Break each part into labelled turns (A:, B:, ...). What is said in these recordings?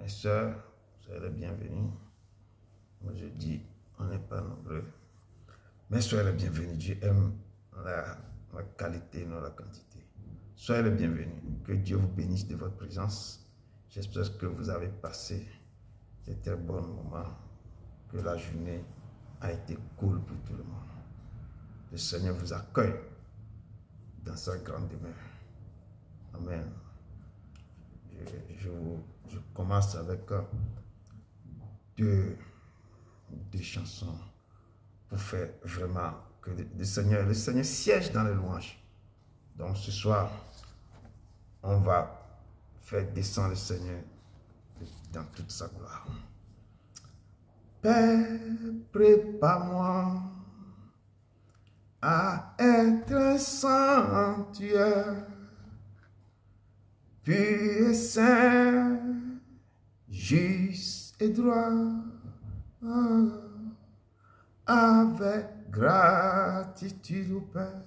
A: Mes soeurs, soyez les bienvenues. Moi je dis, on n'est pas nombreux. Mais soyez les bienvenus. Dieu aime la qualité, non la quantité. Soyez les bienvenus. Que Dieu vous bénisse de votre présence. J'espère que vous avez passé de très bons moments. Que la journée a été cool pour tout le monde. Le Seigneur vous accueille dans sa grande demeure. Amen. Je commence avec deux chansons pour faire vraiment que le Seigneur siège dans les louanges. Donc ce soir, on va faire descendre le Seigneur dans toute sa gloire. Père, prépare-moi à être un sanctuaire, pur et saint, juste et droit, avec gratitude au Père.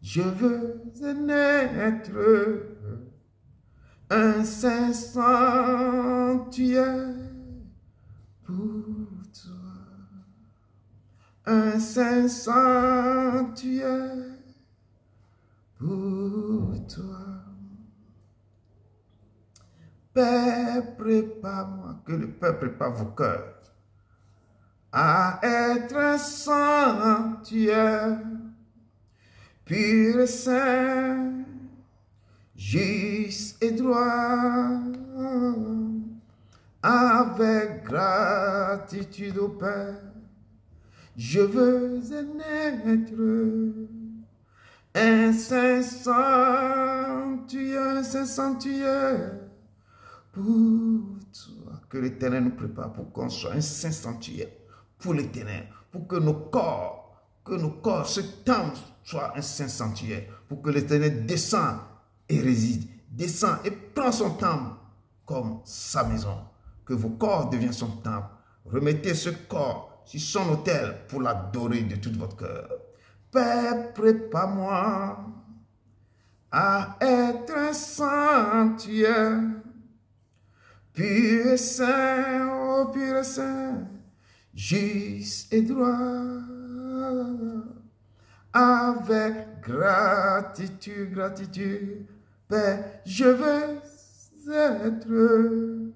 A: Je veux être un saint sanctuaire pour toi, un saint sanctuaire pour toi. Père, prépare-moi, que le Père prépare vos cœurs à être un sanctuaire, pur et saint, juste et droit, avec gratitude au Père. Je veux être un saint sanctuaire pour toi. Que l'Éternel nous prépare pour qu'on soit un saint sanctuaire pour l'Éternel, pour que nos corps, ce temple soit un saint sanctuaire, pour que l'Éternel descende et réside, descend et prend son temple comme sa maison, que vos corps deviennent son temple. Remettez ce corps sur son autel pour l'adorer de tout votre cœur. Père, prépare-moi à être un sanctuaire, pur et saint, oh pur et saint, juste et droit, avec gratitude, Père, je veux être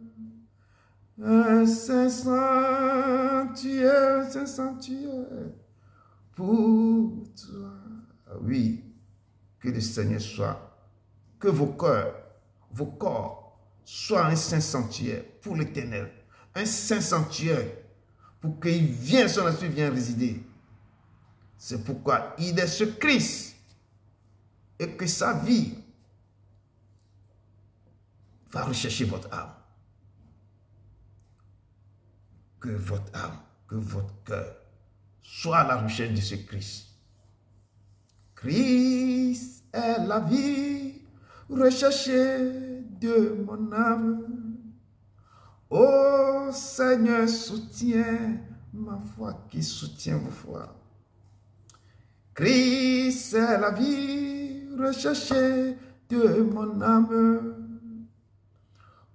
A: un saint sanctuaire pour toi. Oui, que le Seigneur soit, que vos corps soient un saint sanctuaire pour l'Éternel, un saint sanctuaire pour qu'il vienne, son esprit vienne résider. C'est pourquoi il est ce Christ et que sa vie va rechercher votre âme. Que votre âme, que votre cœur soit à la recherche de ce Christ. Christ est la vie recherchée de mon âme. Ô Seigneur, soutiens ma foi qui soutient vos foi. Christ est la vie recherchée de mon âme.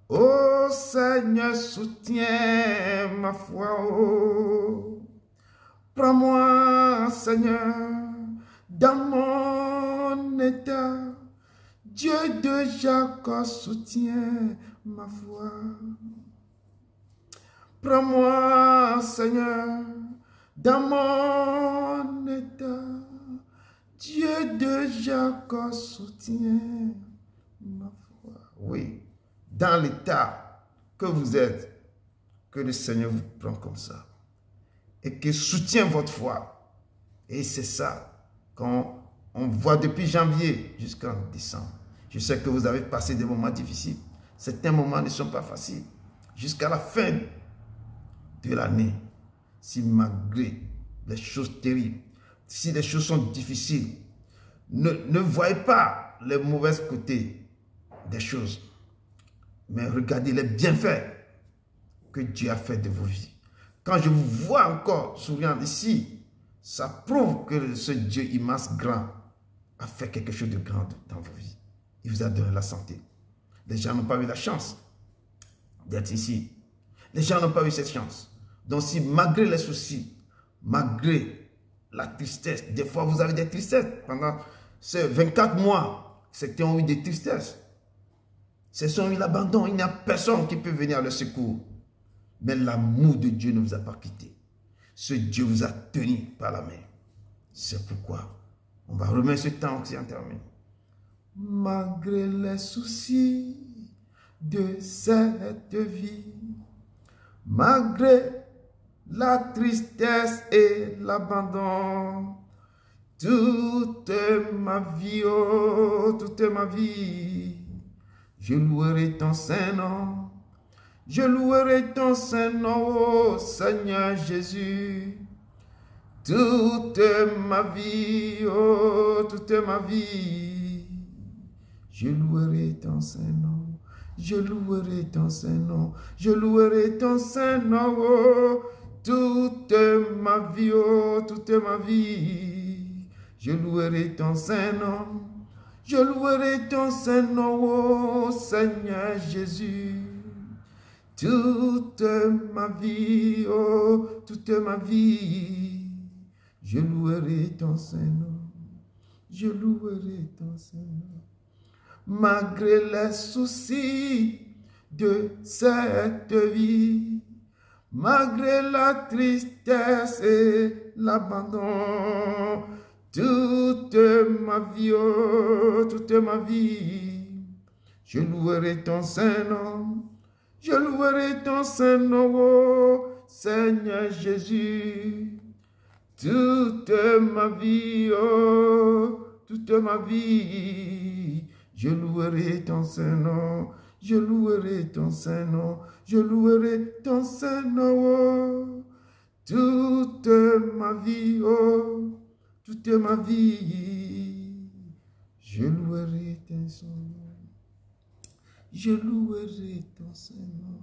A: Ô Seigneur, soutiens ma foi. Oh. Prends-moi, Seigneur, dans mon état. Dieu de Jacob soutient ma foi. Prends-moi, Seigneur, dans mon état. Dieu de Jacob soutient ma foi. Oui, dans l'état que vous êtes, que le Seigneur vous prend comme ça. Et qu'il soutient votre foi. Et c'est ça qu'on voit depuis janvier jusqu'en décembre. Je sais que vous avez passé des moments difficiles. Certains moments ne sont pas faciles. Jusqu'à la fin de l'année, si malgré les choses terribles, si les choses sont difficiles, ne voyez pas les mauvais côtés des choses, mais regardez les bienfaits que Dieu a fait de vos vies. Quand je vous vois encore souriant ici, ça prouve que ce Dieu immense, grand, a fait quelque chose de grand dans vos vies. Il vous a donné la santé. Les gens n'ont pas eu la chance d'être ici. Les gens n'ont pas eu cette chance. Donc si malgré les soucis, malgré la tristesse, des fois vous avez des tristesses. Pendant ces 24 mois, certains ont eu des tristesses. Certains ont eu l'abandon. Il n'y a personne qui peut venir à leur secours. Mais l'amour de Dieu ne vous a pas quitté. Ce Dieu vous a tenu par la main. C'est pourquoi on va remettre ce temps qui en termine. Malgré les soucis de cette vie, malgré la tristesse et l'abandon, toute ma vie, oh, toute ma vie, je louerai ton Saint-Nom. Je louerai ton Saint-Nom, oh Seigneur Jésus. Toute ma vie, oh, toute ma vie, je louerai ton Saint-Nom. Je louerai ton Saint-Nom. Je louerai ton Saint-Nom, oh, toute ma vie, oh, toute ma vie. Je louerai ton Saint-Nom. Je louerai ton Saint-Nom, oh Seigneur Jésus. Toute ma vie, oh, toute ma vie. Je louerai ton Saint-Nom. Je louerai ton Saint-Nom. Malgré les soucis de cette vie, malgré la tristesse et l'abandon, toute ma vie, oh, toute ma vie, je louerai ton Saint-Nom. Je louerai ton Saint-Nom, oh, Seigneur Jésus. Toute ma vie, oh, toute ma vie, je louerai ton Saint-Nom, je louerai ton Saint-Nom, je louerai ton Saint-Nom, oh, toute ma vie, oh, toute ma vie, je louerai ton Saint-Nom, je louerai ton Saint-Nom.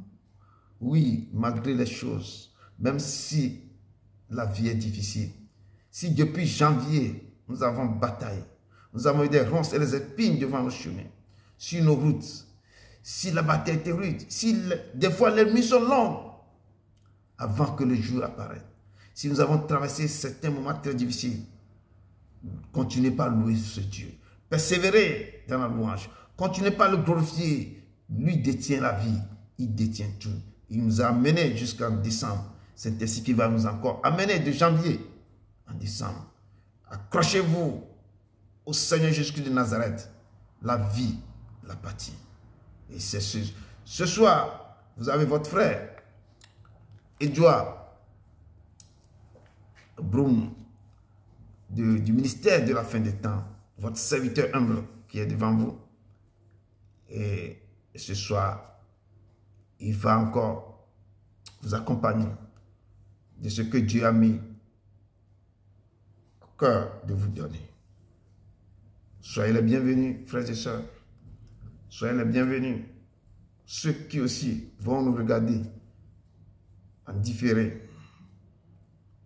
A: Oui, malgré les choses, même si la vie est difficile, si depuis janvier, nous avons bataillé, nous avons eu des ronces et des épines devant nos chemins, sur nos routes, si la bataille était rude, si des fois les nuits sont longues, avant que le jour apparaisse, si nous avons traversé certains moments très difficiles, continuez pas à louer ce Dieu, persévérez dans la louange, continuez pas à le glorifier, lui détient la vie, il détient tout, il nous a amenés jusqu'en décembre. C'est ainsi qu'il va nous encore amener de janvier en décembre. Accrochez-vous au Seigneur Jésus-Christ de Nazareth. La vie l'appartient. Et c'est ce soir, vous avez votre frère, Edouard Broum, du ministère de la fin des temps, votre serviteur humble qui est devant vous. Et ce soir, il va encore vous accompagner de ce que Dieu a mis au cœur de vous donner. Soyez les bienvenus, frères et sœurs. Soyez les bienvenus. Ceux qui aussi vont nous regarder en différé.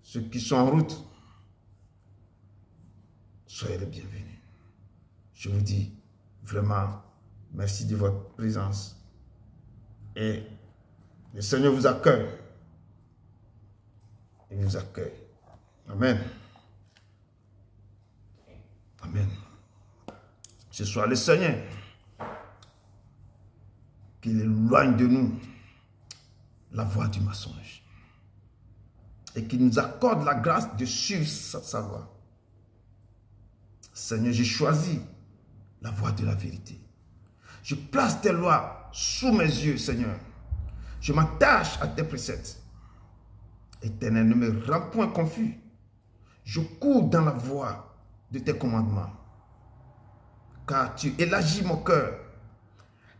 A: Ceux qui sont en route. Soyez les bienvenus. Je vous dis vraiment merci de votre présence. Et le Seigneur vous accueille. Il nous accueille. Amen. Amen. Ce soit le Seigneur qu'il éloigne de nous la voie du mensonge et qu'il nous accorde la grâce de suivre sa voie. Seigneur, j'ai choisi la voie de la vérité. Je place tes lois sous mes yeux, Seigneur. Je m'attache à tes préceptes. Éternel, ne me rends point confus. Je cours dans la voie de tes commandements. Car tu élargis mon cœur.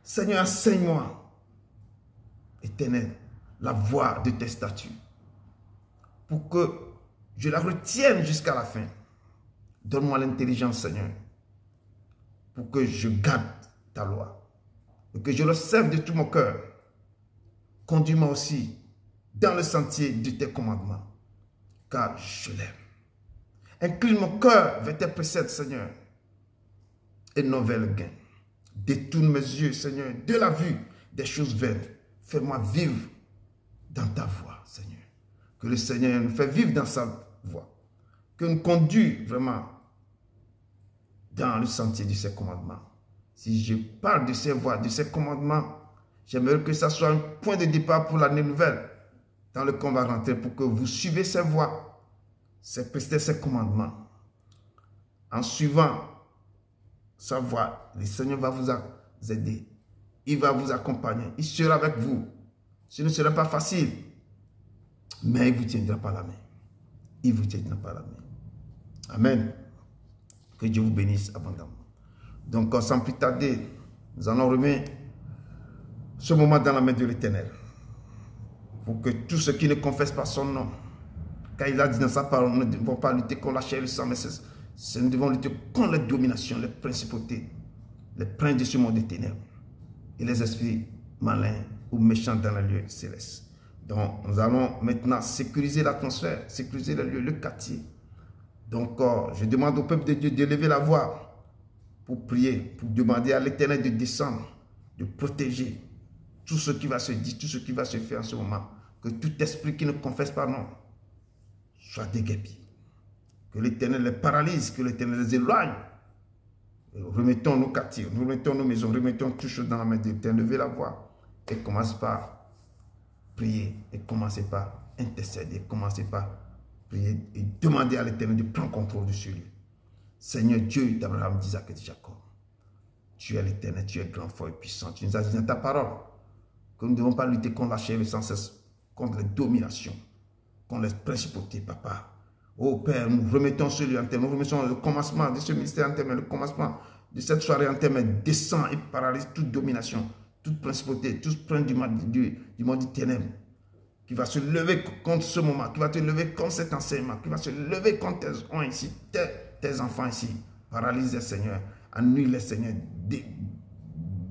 A: Seigneur, enseigne-moi, Éternel, la voie de tes statuts. Pour que je la retienne jusqu'à la fin. Donne-moi l'intelligence, Seigneur. Pour que je garde ta loi. Et que je l'observe de tout mon cœur. Conduis-moi aussi dans le sentier de tes commandements, car je l'aime. Incline mon cœur vers tes préceptes, Seigneur, et non vers le gain. Détourne mes yeux, Seigneur, de la vue des choses vaines. Fais-moi vivre dans ta voie, Seigneur. Que le Seigneur nous fait vivre dans sa voie. Que nous conduise vraiment dans le sentier de ses commandements. Si je parle de ses voies, de ses commandements, j'aimerais que ça soit un point de départ pour l'année nouvelle dans lequel on va rentrer pour que vous suivez ses voies, ses préceptes, ses commandements. En suivant sa voie, le Seigneur va vous aider. Il va vous accompagner. Il sera avec vous. Ce ne sera pas facile, mais il vous tiendra par la main. Il vous tiendra par la main. Amen. Que Dieu vous bénisse abondamment. Donc, sans plus tarder, nous allons remettre ce moment dans la main de l'Éternel. Pour que tous ceux qui ne confessent pas son nom, car il a dit dans sa parole, nous ne devons pas lutter contre la chair et le sang, mais nous devons lutter contre les dominations, les principautés, les princes de ce monde des ténèbres et les esprits malins ou méchants dans les lieux célestes. Donc, nous allons maintenant sécuriser l'atmosphère, sécuriser les lieux, le quartier. Donc, je demande au peuple de Dieu de lever la voix pour prier, pour demander à l'Éternel de descendre, de protéger tout ce qui va se dire, tout ce qui va se faire en ce moment. Que tout esprit qui ne confesse pas non soit déguerpi. Que l'Éternel les paralyse, que l'Éternel les éloigne. Et remettons nos quartiers, nous remettons nos maisons, remettons toutes choses dans la main de l'Éternel. Levez la voix et commencez par prier, et commencez par intercéder, commencez par prier et demander à l'Éternel de prendre contrôle de ce lieu. Seigneur Dieu d'Abraham, d'Isaac et de Jacob, tu es l'Éternel, tu es grand, fort et puissant. Tu nous as dit dans ta parole que nous ne devons pas lutter contre la chair et le sang, contre les dominations, contre les principautés, papa. Oh Père, nous remettons ce lieu en termes, nous remettons le commencement de ce ministère en termes, le commencement de cette soirée en termes, descend et paralyse toute domination, toute principauté, tout prince du monde du ténèbre, qui va se lever contre ce moment, qui va te lever contre cet enseignement, qui va se lever contre tes enfants ici. Paralyse les Seigneur, annule les Seigneur,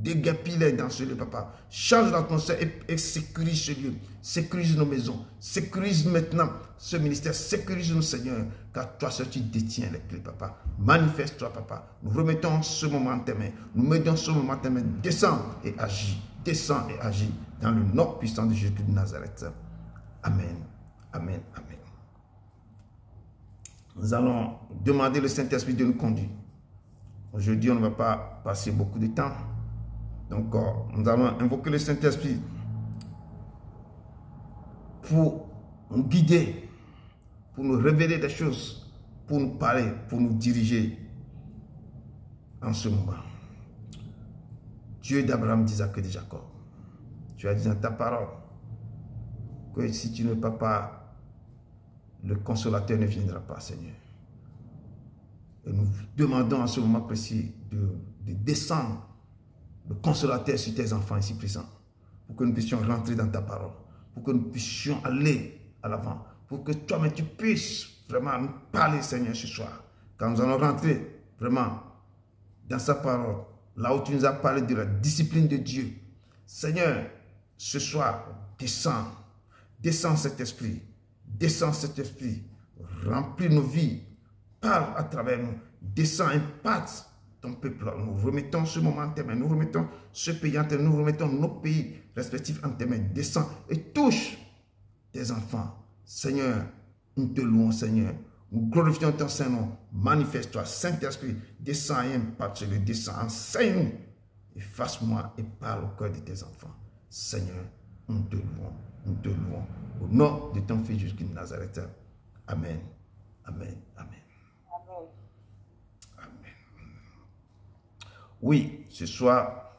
A: déguerpis-les dans ce lieu, papa. Change l'atmosphère et sécurise ce lieu. Sécurise nos maisons. Sécurise maintenant ce ministère. Sécurise-nous, Seigneur, car toi seul tu détiens les clés, papa. Manifeste-toi, papa. Nous remettons ce moment en tes mains. Nous mettons ce moment en tes mains. Descends et agis. Descends et agis dans le nom puissant de Jésus de Nazareth. Amen. Amen. Amen. Nous allons demander le Saint-Esprit de nous conduire. Aujourd'hui, on ne va pas passer beaucoup de temps. Donc, nous allons invoquer le Saint-Esprit pour nous guider, pour nous révéler des choses, pour nous parler, pour nous diriger en ce moment. Dieu d'Abraham, d'Isaac et de Jacob, tu as dit dans ta parole que si tu ne pars pas, le consolateur ne viendra pas, Seigneur. Et nous demandons en ce moment précis de descendre le consolateur sur tes enfants ici présents, pour que nous puissions rentrer dans ta parole, pour que nous puissions aller à l'avant, pour que toi-même tu puisses vraiment nous parler, Seigneur, ce soir. Quand nous allons rentrer vraiment dans sa parole, là où tu nous as parlé de la discipline de Dieu. Seigneur, ce soir, descends cet esprit, remplis nos vies, parle à travers nous, descends, impacte ton peuple. Nous remettons ce moment en tes mains, nous remettons ce pays en tes mains, nous remettons nos pays respectifs en tes mains. Descends et touche tes enfants. Seigneur, nous te louons, Seigneur. Nous glorifions ton Saint-Nom. Manifeste-toi, Saint-Esprit, descends et impacte sur le descend. Enseigne-nous, efface-moi et parle au cœur de tes enfants. Seigneur, nous te louons, nous te louons. Au nom de ton Fils Jésus de Nazareth. Amen. Amen. Amen. Oui, ce soir,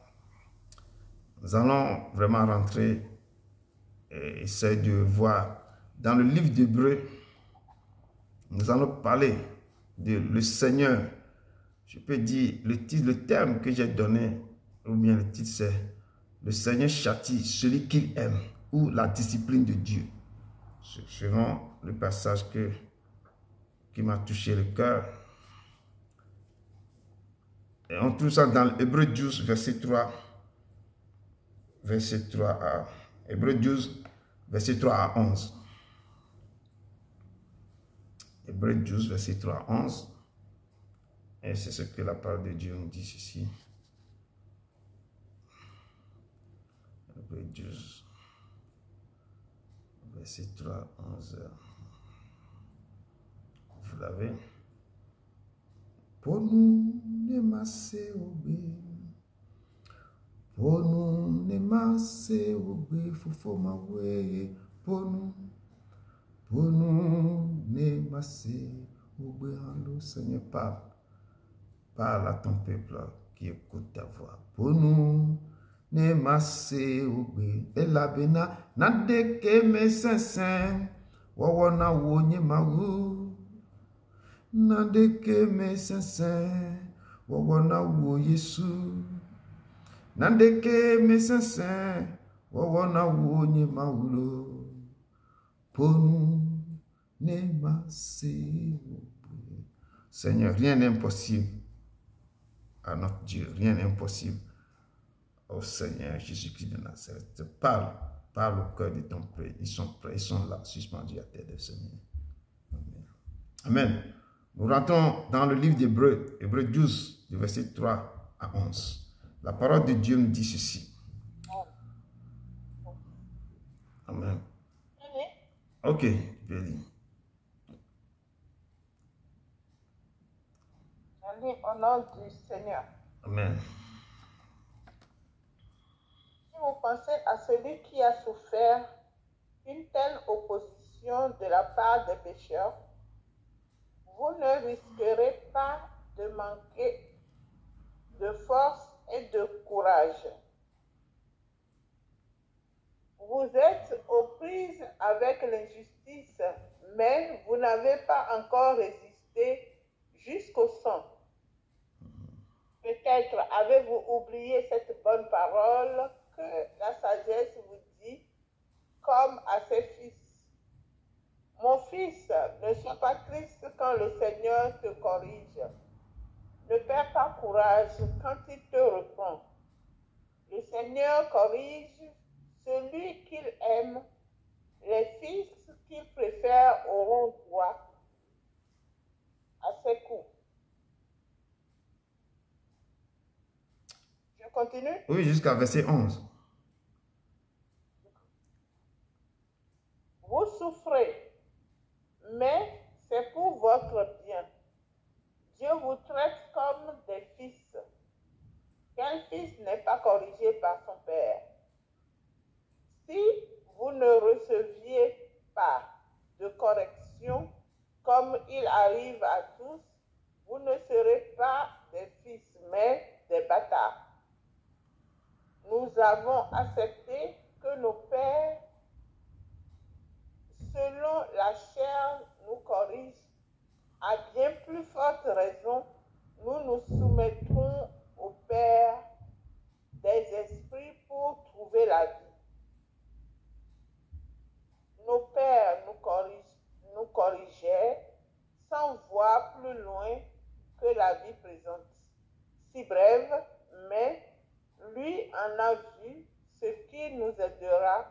A: nous allons vraiment rentrer et essayer de voir dans le livre d'Hébreux. Nous allons parler de le Seigneur. Je peux dire le terme que j'ai donné, ou bien le titre c'est le Seigneur châtie celui qu'il aime, ou la discipline de Dieu. Selon le passage qui m'a touché le cœur. Et on trouve ça dans Hébreux 12, verset 3. Verset 3 à Hébreux 12, verset 3 à 11. Hébreux 12, verset 3 à 11. Et c'est ce que la parole de Dieu nous dit ici. Hébreux 12. verset 3, 11. Vous l'avez? Pour nous, ne masser au bé. Pour nous, ne masser au bé. Foufou ma wé. Pour nous, ne masser au bé. Seigneur, parle à ton peuple qui écoute ta voix. Pour nous, ne masser au bé. Et la bena, na deke me sensen. Wawana wo nye ma wu. Nandeke me sensen, wawana wo Yesu. Nandeke me sensen, wawana wo nye maulo. Ponu ne mase. Seigneur, rien n'est impossible à notre Dieu, rien n'est impossible au Seigneur Jésus-Christ de Nazareth. Parle au cœur de ton peuple. Ils sont prêts, ils sont là, suspendus à terre de Seigneur. Amen. Amen. Nous rentrons dans le livre d'Hébreux, Hébreux 12, du verset 3 à 11. La parole de Dieu nous dit ceci. Amen. Ok, je lis.
B: Je lis au nom du Seigneur.
A: Amen.
B: Si vous pensez à celui qui a souffert une telle opposition de la part des pécheurs, vous ne risquerez pas de manquer de force et de courage. Vous êtes aux prises avec l'injustice, mais vous n'avez pas encore résisté jusqu'au sang. Peut-être avez-vous oublié cette bonne parole que la sagesse vous dit, comme à ses fils. Mon fils, ne sois pas triste quand le Seigneur te corrige. Ne perds pas courage quand il te reprend. Le Seigneur corrige celui qu'il aime. Les fils qu'il préfère auront droit à ses coups. Je continue?
A: Oui, jusqu'à verset 11.
B: Vous souffrez, mais c'est pour votre bien. Dieu vous traite comme des fils. Quel fils n'est pas corrigé par son père? Si vous ne receviez pas de correction comme il arrive à tous, vous ne serez pas des fils, mais des bâtards. Nous avons accepté que nos pères, selon la chair, nous corrigent. À bien plus forte raison, nous nous soumettrons au Père des esprits pour trouver la vie. Nos pères nous corrigeaient sans voir plus loin que la vie présente. Si brève, mais lui en a vu ce qui nous aidera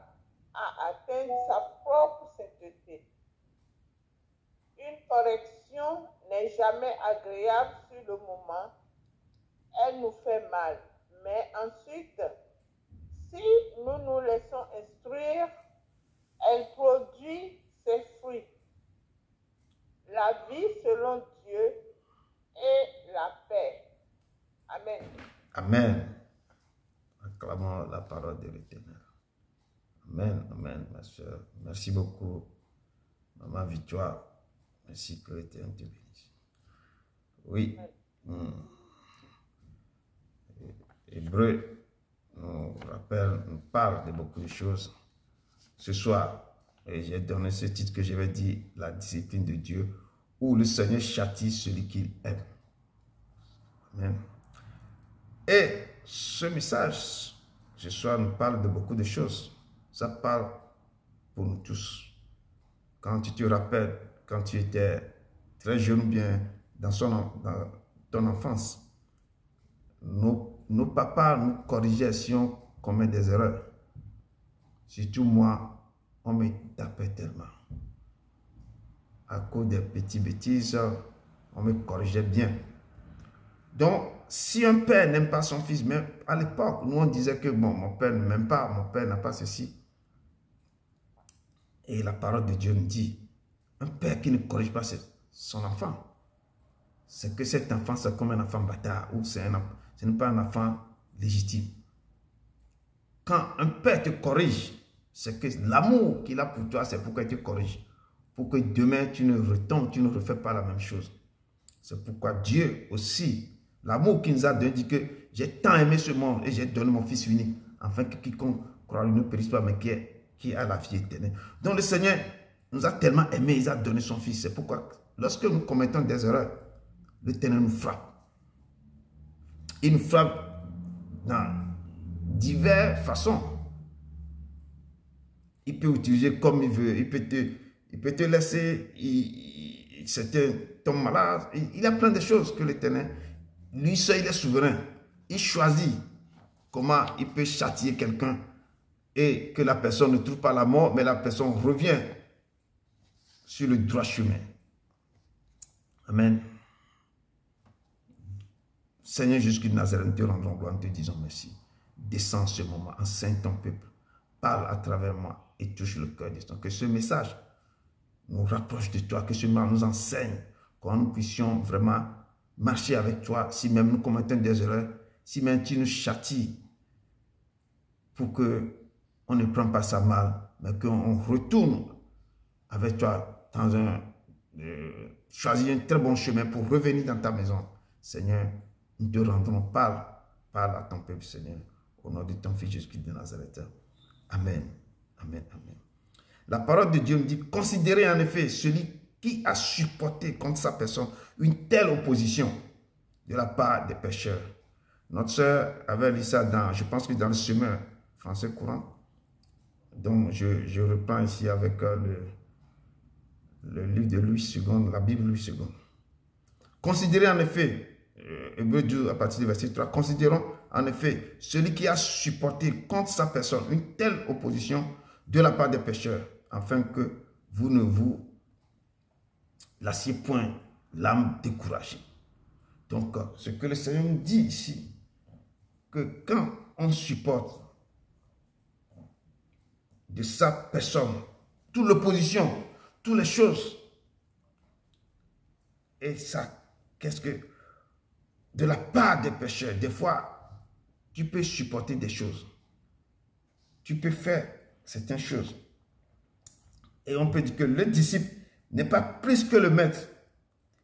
B: à atteindre sa propre sainteté. Une correction n'est jamais agréable sur le moment. Elle nous fait mal. Mais ensuite, si nous nous laissons instruire, elle produit ses fruits. La vie selon Dieu et la paix. Amen.
A: Amen. Acclamons la parole de l'Éternel. Amen, amen, ma soeur. Merci beaucoup, Maman Victoire. Merci que l'Éternel te bénisse. Oui. Hébreu nous rappelle, nous parle de beaucoup de choses. Ce soir, j'ai donné ce titre que je vais dire, la discipline de Dieu, où le Seigneur châtie celui qu'il aime. Amen. Et ce message, ce soir, nous parle de beaucoup de choses. Ça parle pour nous tous. Quand tu te rappelles, quand tu étais très jeune ou bien dans ton enfance, nos papas nous corrigeaient si on commet des erreurs. Surtout moi, on me tapait tellement. À cause des petites bêtises, on me corrigeait bien. Donc, si un père n'aime pas son fils, même à l'époque, nous on disait que bon, mon père ne m'aime pas, mon père n'a pas ceci. Et la parole de Dieu nous dit, un père qui ne corrige pas son enfant, c'est que cet enfant, c'est comme un enfant bâtard, ou ce n'est pas un enfant légitime. Quand un père te corrige, c'est que l'amour qu'il a pour toi, c'est pourquoi il te corrige. Pour que demain, tu ne retombes, tu ne refais pas la même chose. C'est pourquoi Dieu aussi, l'amour qu'il nous a donné, dit que j'ai tant aimé ce monde et j'ai donné mon Fils unique, afin que quiconque croit en lui ne périsse pas, mais qui a la vie éternelle. Donc le Seigneur nous a tellement aimés, il a donné son Fils. C'est pourquoi, lorsque nous commettons des erreurs, l'Éternel nous frappe. Il nous frappe dans diverses façons. Il peut utiliser comme il veut. Il peut te laisser, certains tombent malades. Il y a plein de choses que l'Éternel, lui seul, il est souverain. Il choisit comment il peut châtier quelqu'un et que la personne ne trouve pas la mort, mais la personne revient sur le droit chemin. Amen. Seigneur Jésus-Christ de Nazareth, nous te rendons gloire, nous te disons merci. Descends ce moment, enseigne ton peuple, parle à travers moi et touche le cœur de ton. Que ce message nous rapproche de toi, que ce message nous enseigne, comment nous puissions vraiment marcher avec toi, si même nous commettons des erreurs, si même tu nous châties, pour qu'on ne prenne pas ça mal, mais qu'on retourne avec toi dans choisir un très bon chemin pour revenir dans ta maison. Seigneur, nous te rendons, parle à ton peuple, Seigneur, au nom de ton Fils Jésus-Christ de Nazareth. Amen. Amen. Amen. La parole de Dieu me dit, considérez en effet celui qui a supporté contre sa personne une telle opposition de la part des pécheurs. Notre sœur avait lu ça dans, je pense que dans le semeur français courant. Donc, je reprends ici avec le livre de Louis II, la Bible Louis II. Considérez en effet, Hébreux 12 à partir du verset 3, considérons en effet celui qui a supporté contre sa personne une telle opposition de la part des pécheurs, afin que vous ne vous lassiez point l'âme découragée. Donc, ce que le Seigneur nous dit ici, que quand on supporte de sa personne toute l'opposition, toutes les choses, et ça, qu'est-ce que de la part des pécheurs, des fois, tu peux supporter des choses. Tu peux faire certaines choses. Et on peut dire que le disciple n'est pas plus que le maître,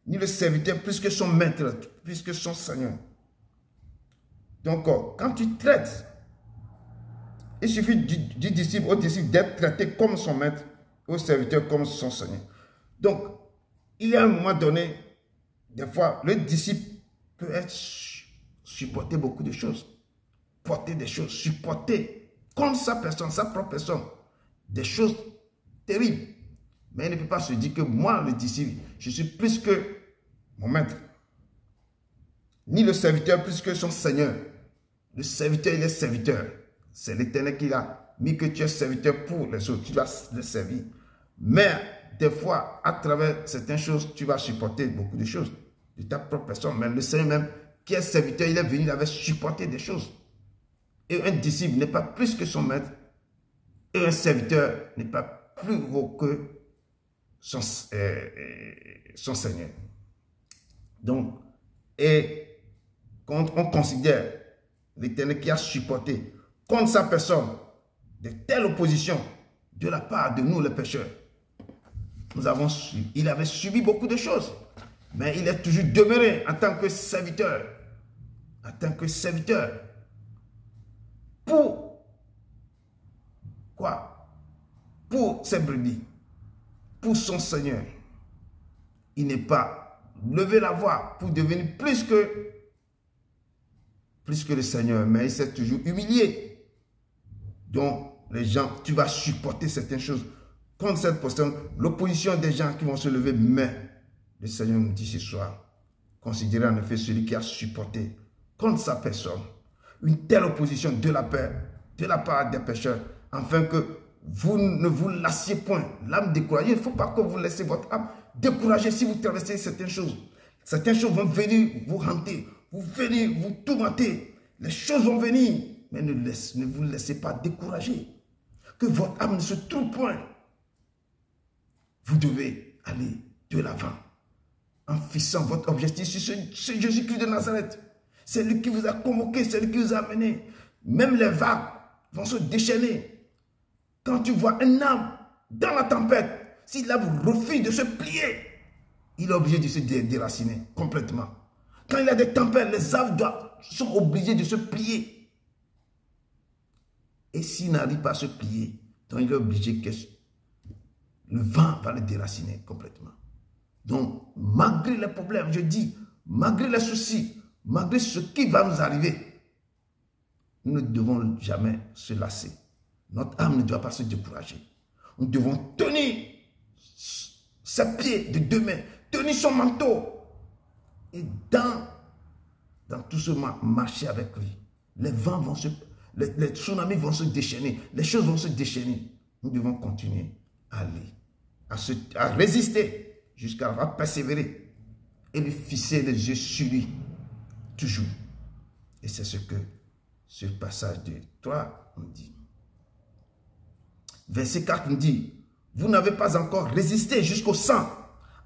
A: ni le serviteur plus que son maître, plus que son Seigneur. Donc, quand tu traites, il suffit du disciple au disciple d'être traité comme son maître, au serviteur comme son Seigneur. Donc, il y a un moment donné, des fois, le disciple peut être supporter beaucoup de choses, porter des choses, supporter comme sa personne, sa propre personne, des choses terribles. Mais il ne peut pas se dire que moi, le disciple, je suis plus que mon maître, ni le serviteur plus que son Seigneur. Le serviteur, il est serviteur. C'est l'Éternel qui a mis que tu es serviteur pour les autres, tu dois le servir. Mais des fois, à travers certaines choses, tu vas supporter beaucoup de choses de ta propre personne. Mais le Seigneur même, qui est serviteur, il est venu, il avait supporté des choses. Et un disciple n'est pas plus que son maître. Et un serviteur n'est pas plus haut que son Seigneur. Donc, et quand on considère l'Éternel qui a supporté contre sa personne de telles oppositions de la part de nous les pécheurs, il avait subi beaucoup de choses, mais il est toujours demeuré en tant que serviteur, pour quoi? Pour ses brebis, pour son Seigneur. Il n'est pas levé la voix pour devenir plus que le Seigneur, mais il s'est toujours humilié. Donc, les gens, tu vas supporter certaines choses contre cette personne, l'opposition des gens qui vont se lever, mais le Seigneur nous dit ce soir, considérez en effet celui qui a supporté contre sa personne une telle opposition de la part des pécheurs, afin que vous ne vous lassiez point l'âme découragée. Il ne faut pas que vous laissiez votre âme découragée si vous traversez certaines choses. Certaines choses vont venir vous hanter, vous tourmenter. Les choses vont venir, mais ne vous laissez pas décourager. Que votre âme ne se trouve point. Vous devez aller de l'avant en fixant votre objectif sur ce Jésus-Christ de Nazareth. C'est lui qui vous a convoqué, c'est lui qui vous a amené. Même les vagues vont se déchaîner. Quand tu vois un arbre dans la tempête, si l'arbre refuse de se plier, il est obligé de se déraciner complètement. Quand il y a des tempêtes, les arbres sont obligés de se plier. Et s'il n'arrive pas à se plier, donc il est obligé que le vent va le déraciner complètement. Donc, malgré les problèmes, je dis, malgré les soucis, malgré ce qui va nous arriver, nous ne devons jamais se lasser. Notre âme ne doit pas se décourager. Nous devons tenir ses pieds de deux mains, tenir son manteau. Et dans tout ce marcher avec lui, les vents vont les tsunamis vont se déchaîner, les choses vont se déchaîner. Nous devons continuer à aller, à résister jusqu'à persévérer et lui fixer les yeux sur lui, toujours. Et c'est ce que ce passage de 3 nous dit. Verset 4 nous dit, vous n'avez pas encore résisté jusqu'au sang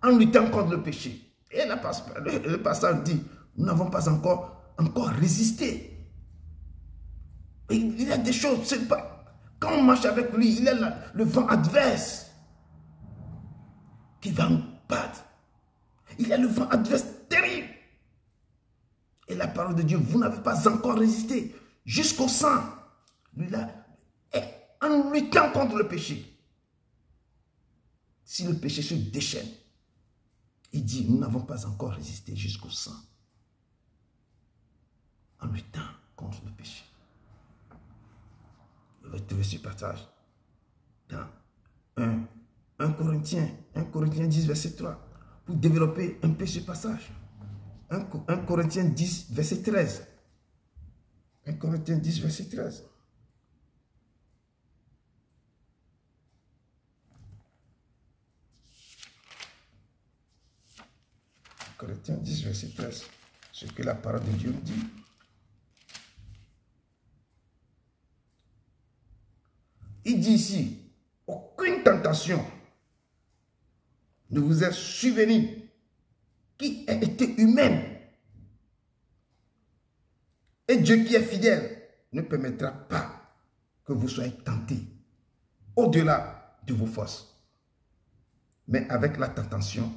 A: en luttant contre le péché. Et le passage dit, nous n'avons pas encore résisté. Et il y a des choses, c'est pas, quand on marche avec lui, il y a le vent adverse qui va nous battre. Il y a le vent adverse terrible. Et la parole de Dieu, vous n'avez pas encore résisté jusqu'au sang. Lui là, en luttant contre le péché. Si le péché se déchaîne, il dit, nous n'avons pas encore résisté jusqu'au sang. En luttant contre le péché. Vous allez trouver ce passage dans 1 Corinthiens 10, verset 3. Pour développer un peu ce passage. 1 Corinthiens 10, verset 13. 1 Corinthiens 10, verset 13. Corinthiens 10, verset 13. Ce que la parole de Dieu nous dit. Il dit ici, aucune tentation ne vous est survenue qui ait été humaine. Et Dieu qui est fidèle ne permettra pas que vous soyez tentés au-delà de vos forces. Mais avec la tentation,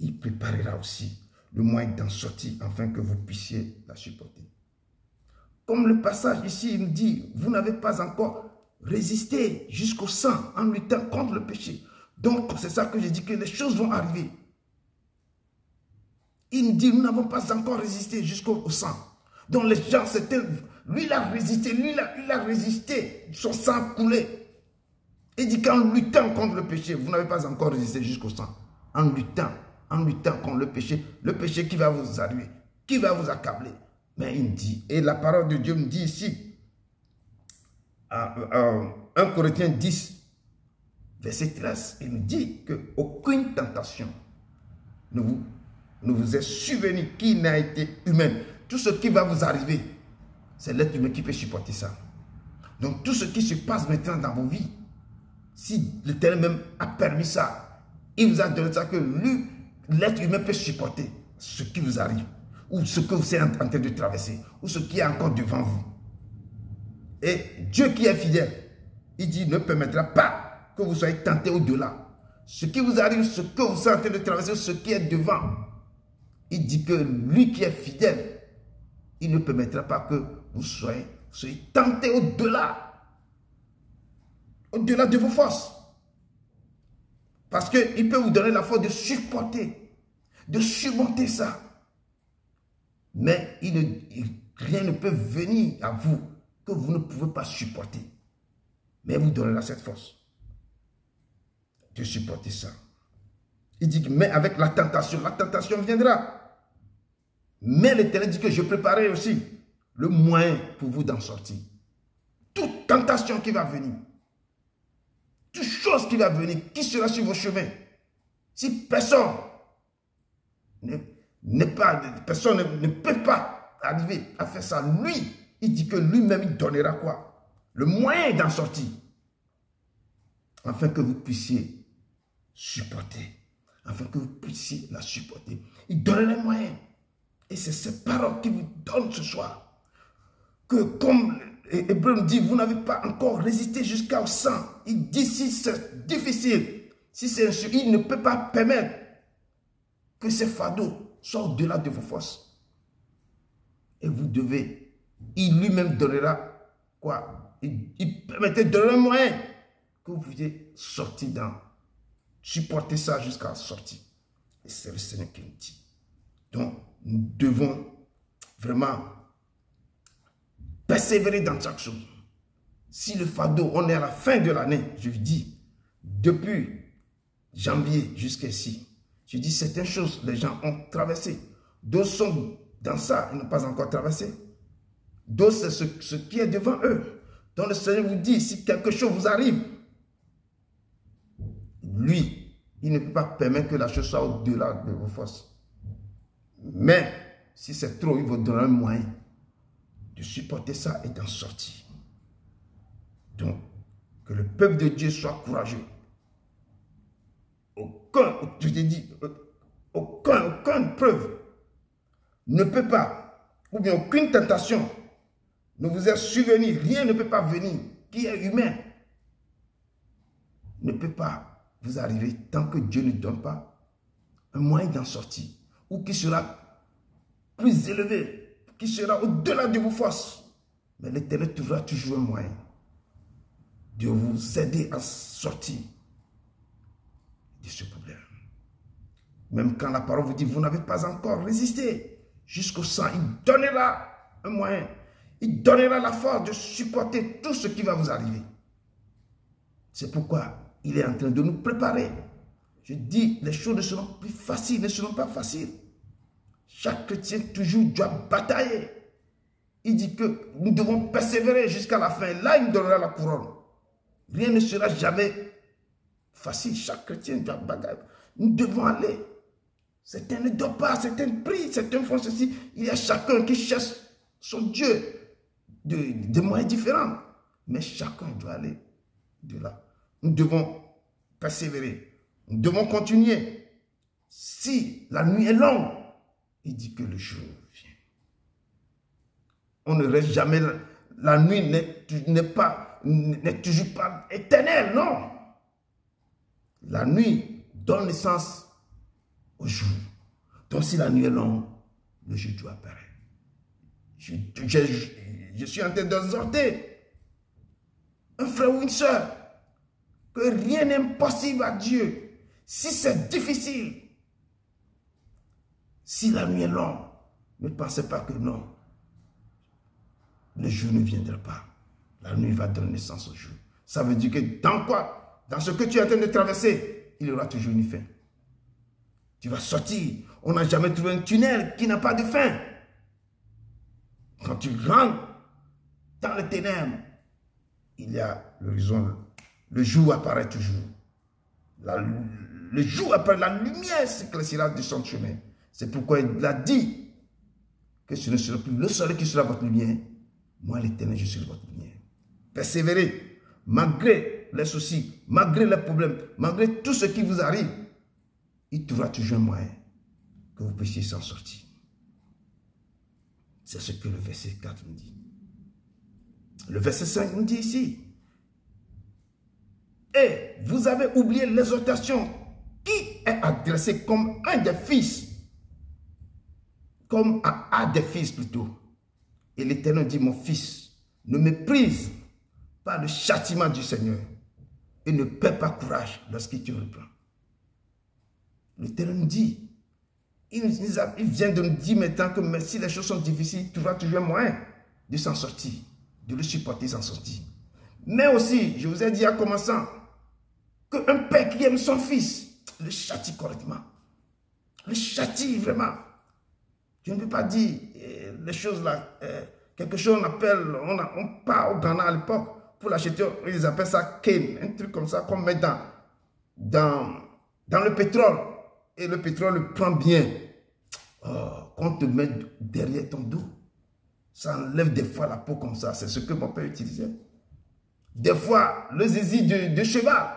A: il préparera aussi le moyen d'en sortir afin que vous puissiez la supporter. Comme le passage ici il nous dit, vous n'avez pas encore résisté jusqu'au sang en luttant contre le péché. Donc c'est ça que je dis que les choses vont arriver. Il nous dit, nous n'avons pas encore résisté jusqu'au sang. Donc les gens, lui il a résisté, il a résisté, son sang coulait. Il dit qu'en luttant contre le péché, vous n'avez pas encore résisté jusqu'au sang. En luttant contre le péché qui va vous arriver, qui va vous accabler. Mais il dit, et la parole de Dieu me dit ici, 1 Corinthiens 10, verset 13, il me dit qu'aucune tentation ne vous est survenue qui n'a été humaine. Tout ce qui va vous arriver, c'est l'être humain qui peut supporter ça. Donc tout ce qui se passe maintenant dans vos vies, si l'Éternel même a permis ça, il vous a donné ça que lui, l'être humain peut supporter ce qui vous arrive, ou ce que vous êtes en train de traverser, ou ce qui est encore devant vous. Et Dieu qui est fidèle, il dit, ne permettra pas que vous soyez tentés au-delà. Ce qui vous arrive, ce que vous êtes en train de traverser, ce qui est devant, il dit que lui qui est fidèle, il ne permettra pas que vous soyez tentés au-delà de vos forces. Parce qu'il peut vous donner la force de supporter, de surmonter ça. Mais rien ne peut venir à vous que vous ne pouvez pas supporter. Mais vous donnera cette force de supporter ça. Il dit, mais avec la tentation viendra. Mais l'Éternel dit que je préparerai aussi le moyen pour vous d'en sortir. Toute tentation qui va venir, toute chose qui va venir, qui sera sur vos chemins, si personne ne peut pas arriver à faire ça, lui, il dit que lui-même, il donnera quoi? Le moyen d'en sortir. Afin que vous puissiez supporter, afin que vous puissiez la supporter. Il donne les moyens. Et c'est ces paroles qui vous donnent ce soir. Que comme Hébreu nous dit, vous n'avez pas encore résisté jusqu'au sang. Il dit si c'est difficile, si c'est insuffisant, il ne peut pas permettre que ces fardeaux soient au-delà de vos forces. Et vous devez, il lui-même donnera quoi? Il permettait de donner un moyen que vous puissiez sortir supporter ça jusqu'à la sortie. Et c'est le Seigneur qui nous dit. Donc, nous devons vraiment persévérer dans chaque chose. Si le fardeau, on est à la fin de l'année, je vous dis, depuis janvier jusqu'ici, je dis certaines choses, les gens ont traversé. D'autres sont dans ça, ils n'ont pas encore traversé. D'autres, c'est ce qui est devant eux. Donc le Seigneur vous dit, si quelque chose vous arrive, lui, il ne peut pas permettre que la chose soit au-delà de vos forces. Mais, si c'est trop, il vous donnera un moyen de supporter ça et d'en sortir. Donc, que le peuple de Dieu soit courageux. Je t'ai dit, aucune preuve ne peut pas, ou bien aucune tentation ne vous est survenue, rien ne peut pas venir, qui est humain, ne peut pas vous arriver tant que Dieu ne donne pas un moyen d'en sortir, ou qui sera plus élevé, qui sera au-delà de vos forces. Mais l'Éternel trouvera toujours un moyen de vous aider à sortir de ce problème. Même quand la parole vous dit, vous n'avez pas encore résisté jusqu'au sang, il donnera un moyen. Il donnera la force de supporter tout ce qui va vous arriver. C'est pourquoi il est en train de nous préparer. Je dis, les choses ne seront plus faciles, ne seront pas faciles. Chaque chrétien toujours doit batailler. Il dit que nous devons persévérer jusqu'à la fin. Là, il nous donnera la couronne. Rien ne sera jamais facile. Chaque chrétien doit batailler. Nous devons aller. Certains ne doivent pas, certains prient, certains font ceci. Il y a chacun qui cherche son Dieu de moyens différents. Mais chacun doit aller de là. Nous devons persévérer. Nous devons continuer. Si la nuit est longue, il dit que le jour vient. On ne reste jamais. La nuit n'est toujours pas éternelle, non. La nuit donne naissance au jour. Donc si la nuit est longue, le jour doit apparaître. Je suis en train d'exhorter un frère ou une soeur que rien n'est impossible à Dieu. Si c'est difficile, si la nuit est longue, ne pensez pas que non. Le jour ne viendra pas. La nuit va donner naissance au jour. Ça veut dire que dans quoi? Dans ce que tu es en train de traverser, il y aura toujours une fin. Tu vas sortir. On n'a jamais trouvé un tunnel qui n'a pas de fin. Quand tu rentres dans les ténèbres, il y a l'horizon. Le jour apparaît toujours. Le jour apparaît, la lumière s'éclaircira de son chemin. C'est pourquoi il a dit que ce ne sera plus le soleil qui sera votre lumière. Moi, l'Éternel, je suis votre lumière. Persévérez, malgré les soucis, malgré les problèmes, malgré tout ce qui vous arrive, il trouvera toujours un moyen que vous puissiez s'en sortir. C'est ce que le verset 4 nous dit. Le verset 5 nous dit ici. Et vous avez oublié l'exhortation qui est adressée comme un des fils. Comme à des fils plutôt. Et l'Éternel dit, mon fils, ne méprise pas le châtiment du Seigneur et ne perds pas courage lorsqu'il te reprend. L'Éternel nous dit, il vient de nous dire maintenant que même si les choses sont difficiles, il trouvera toujours un moyen de s'en sortir, de le supporter, s'en sortir. Mais aussi, je vous ai dit en commençant, qu'un père qui aime son fils, le châtie correctement. Le châtie vraiment. Je ne peux pas dire les choses là, quelque chose on appelle, on part au Ghana à l'époque, pour l'acheter, ils appellent ça cane, un truc comme ça qu'on met dans le pétrole. Et le pétrole le prend bien. Oh, qu'on te met derrière ton dos. Ça enlève des fois la peau comme ça. C'est ce que mon père utilisait. Des fois, le zizi de cheval,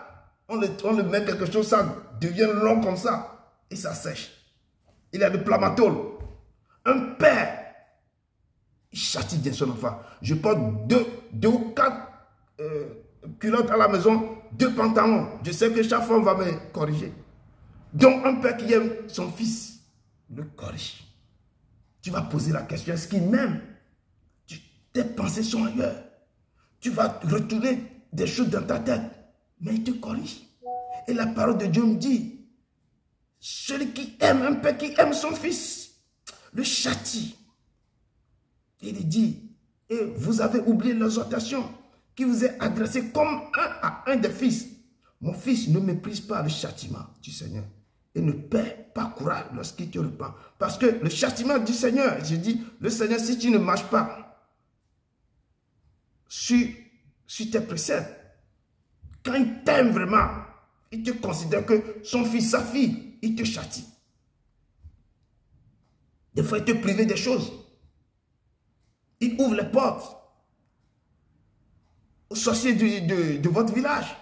A: On le met quelque chose, ça devient long comme ça. Et ça sèche. Il a le plamatol. Un père, il châtie bien son enfant. Je porte deux ou quatre culottes à la maison, 2 pantalons. Je sais que chaque fois, on va me corriger. Donc, un père qui aime son fils, le corrige. Tu vas poser la question, est-ce qu'il m'aime? Tes pensées sont ailleurs. Tu vas retourner des choses dans ta tête, mais il te corrige. Et la parole de Dieu me dit, celui qui aime, un père qui aime son fils, le châtie. Et il dit, et vous avez oublié l'exhortation qui vous est adressée comme un à un des fils. Mon fils, ne méprise pas le châtiment du Seigneur et ne perds pas courage lorsqu'il te reprend. Parce que le châtiment du Seigneur, je dis, le Seigneur, si tu ne marches pas sur tes préceptes, quand il t'aime vraiment, il te considère que son fils, sa fille, il te châtie. Des fois, il te prive des choses. Il ouvre les portes aux sorciers de votre village.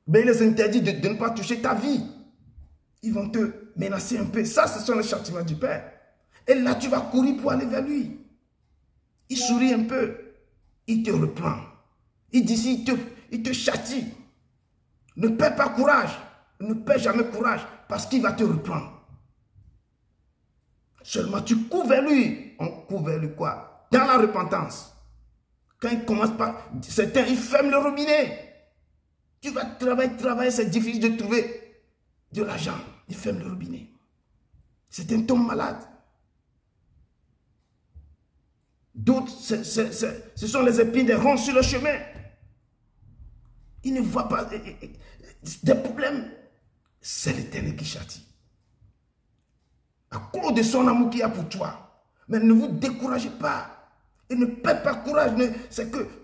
A: Mais il les interdit de ne pas toucher ta vie. Ils vont te menacer un peu. Ça, ce sont les châtiments du Père. Et là, tu vas courir pour aller vers lui. Il sourit un peu. Il te reprend. Il dit, il te châtie. Ne perds pas courage. Ne perds jamais courage parce qu'il va te reprendre. Seulement, tu cours vers lui. On court vers lui quoi? Dans la repentance. Quand il commence par... Certains, ils ferment le robinet. Tu vas travailler, c'est difficile de trouver de l'argent. Il ferme le robinet. Certains tombent malades. D'autres, ce sont les épines des ronds sur le chemin. Ils ne voient pas des problèmes. C'est l'Éternel qui châtie. À cause de son amour qu'il y a pour toi. Mais ne vous découragez pas. Et ne perdez pas courage.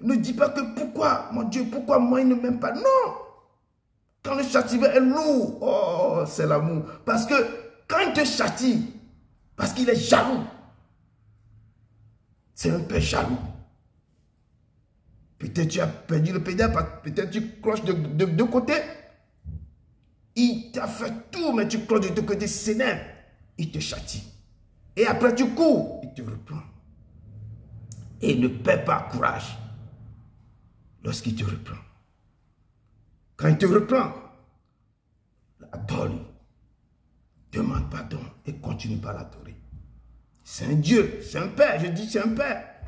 A: Ne dis pas que pourquoi, mon Dieu, pourquoi moi il ne m'aime pas. Non. Quand le châtiment est lourd, oh, c'est l'amour. Parce que quand il te châtie, parce qu'il est jaloux, c'est un peu jaloux. Peut-être tu as perdu le pédale, peut-être tu cloches de deux côtés. Il t'a fait tout, mais tu cloches de deux côtés, s'énerve. Il te châtie. Et après tu cours, il te reprend. Et ne perds pas courage lorsqu'il te reprend. Quand il te reprend, adore-lui. Demande pardon et continue par l'adorer. C'est un Dieu, c'est un Père, je dis c'est un Père.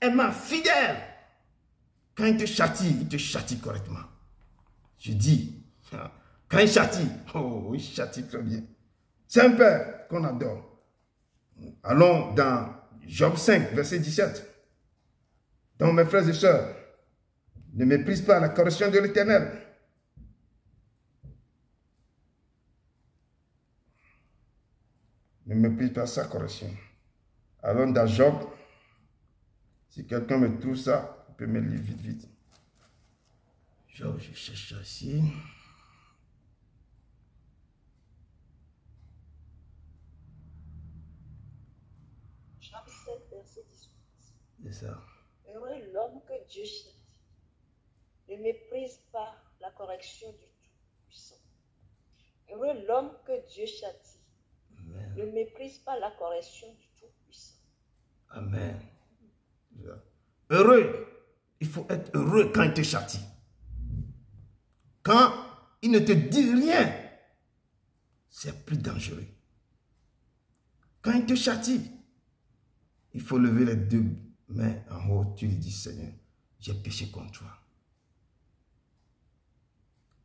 A: Aimant, fidèle. Quand il te châtie correctement. Je dis, quand il châtie, oh, il châtie très bien. C'est un Père qu'on adore. Allons dans Job 5, verset 17. Donc mes frères et sœurs, ne méprise pas la correction de l'Éternel. Ne méprise pas sa correction. Allons dans Job. Si quelqu'un me trouve ça, il peut me lire vite, vite. Job, je cherche ça ici.
B: Job 7, verset 18.
A: C'est ça.
B: Heureux l'homme que Dieu châtie. Ne méprise pas la correction du Tout-Puissant. Heureux l'homme que Dieu châtie.
A: Amen.
B: Ne méprise pas la correction du Tout-Puissant.
A: Amen. Heureux. Il faut être heureux quand il te châtie. Quand il ne te dit rien, c'est plus dangereux. Quand il te châtie, il faut lever les 2 mains en haut. Tu lui dis, Seigneur, j'ai péché contre toi.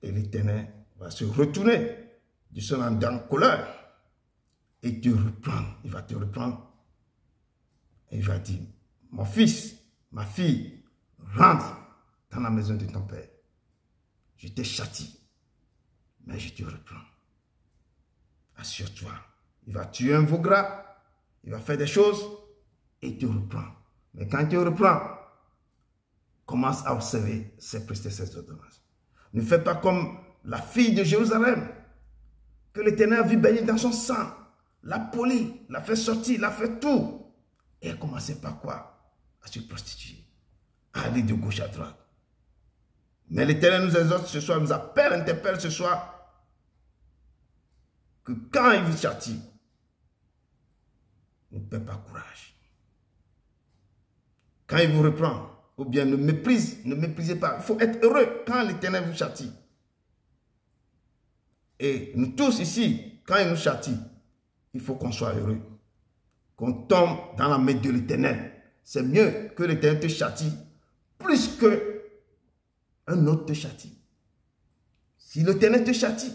A: Et l'Éternel va se retourner de son âme colère et te reprendre. Il va te reprendre. Et il va dire, mon fils, ma fille, rentre dans la maison de ton père. Je t'ai châtié, mais je te reprends. Assure-toi. Il va tuer un veau gras, il va faire des choses et il te reprend. Mais quand il te reprend, commence à observer ses préceptes, ses ordonnances. Ne fais pas comme la fille de Jérusalem, que l'Éternel a vu baigner dans son sang, l'a poli, l'a fait sortir, l'a fait tout. Et elle commençait par quoi? À se prostituer, à aller de gauche à droite. Mais l'Éternel nous exhorte ce soir, nous appelle, interpelle ce soir, que quand il vous châtie, ne perdez pas courage. Quand il vous reprend, ou bien ne méprisez pas. Il faut être heureux quand l'Éternel vous châtie. Et nous tous ici, quand il nous châtie, il faut qu'on soit heureux. Qu'on tombe dans la main de l'Éternel. C'est mieux que l'Éternel te châtie plus qu'un autre te châtie. Si l'Éternel te châtie,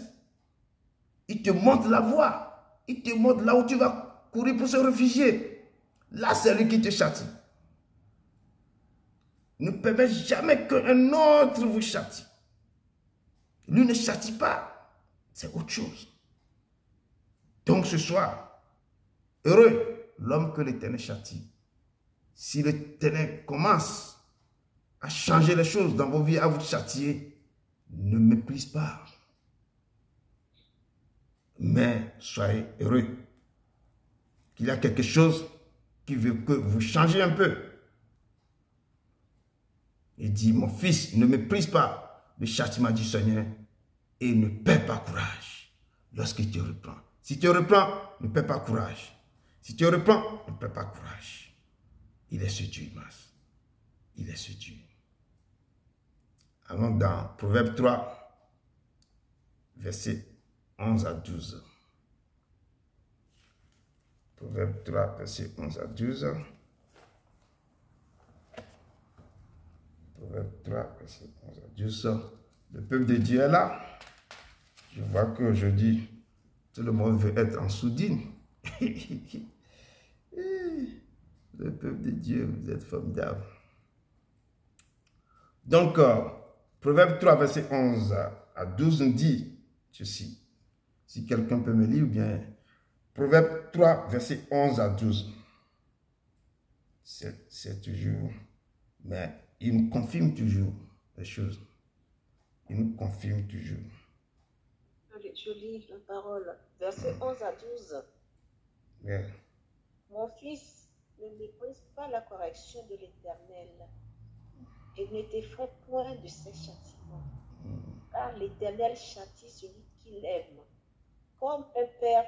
A: il te montre la voie. Il te montre là où tu vas courir pour se réfugier. Là, c'est lui qui te châtie. Ne permets jamais qu'un autre vous châtie. Lui ne châtie pas. C'est autre chose. Donc ce soir, heureux l'homme que l'Éternel châtie. Si l'Éternel commence à changer les choses dans vos vies, à vous châtier, ne méprise pas. Mais soyez heureux. Qu'il y a quelque chose qui veut que vous changez un peu. Il dit, mon fils, ne méprise pas le châtiment du Seigneur et ne perds pas courage lorsqu'il te reprend. Si tu reprends, ne perds pas courage. Si tu reprends, ne perds pas courage. Il est ce Dieu, il est ce Dieu. Allons dans Proverbe 3, versets 11 à 12. Proverbe 3, versets 11 à 12. Proverbe 3, verset 11 à 12. Le peuple de Dieu est là. Je vois qu'aujourd'hui, tout le monde veut être en soudine. Le peuple de Dieu, vous êtes formidable. Donc, Proverbe 3, verset 11 à 12 nous dit ceci. Si quelqu'un peut me lire, ou bien Proverbe 3, verset 11 à 12. C'est toujours, mais il nous confirme toujours les choses. Il nous confirme toujours.
C: Je lis la parole, verset 11 à 12.
A: Yeah.
C: Mon fils, ne méprise pas la correction de l'Éternel et ne t'effraie point de ses châtiments. Car l'Éternel châtie celui qu'il aime, comme un père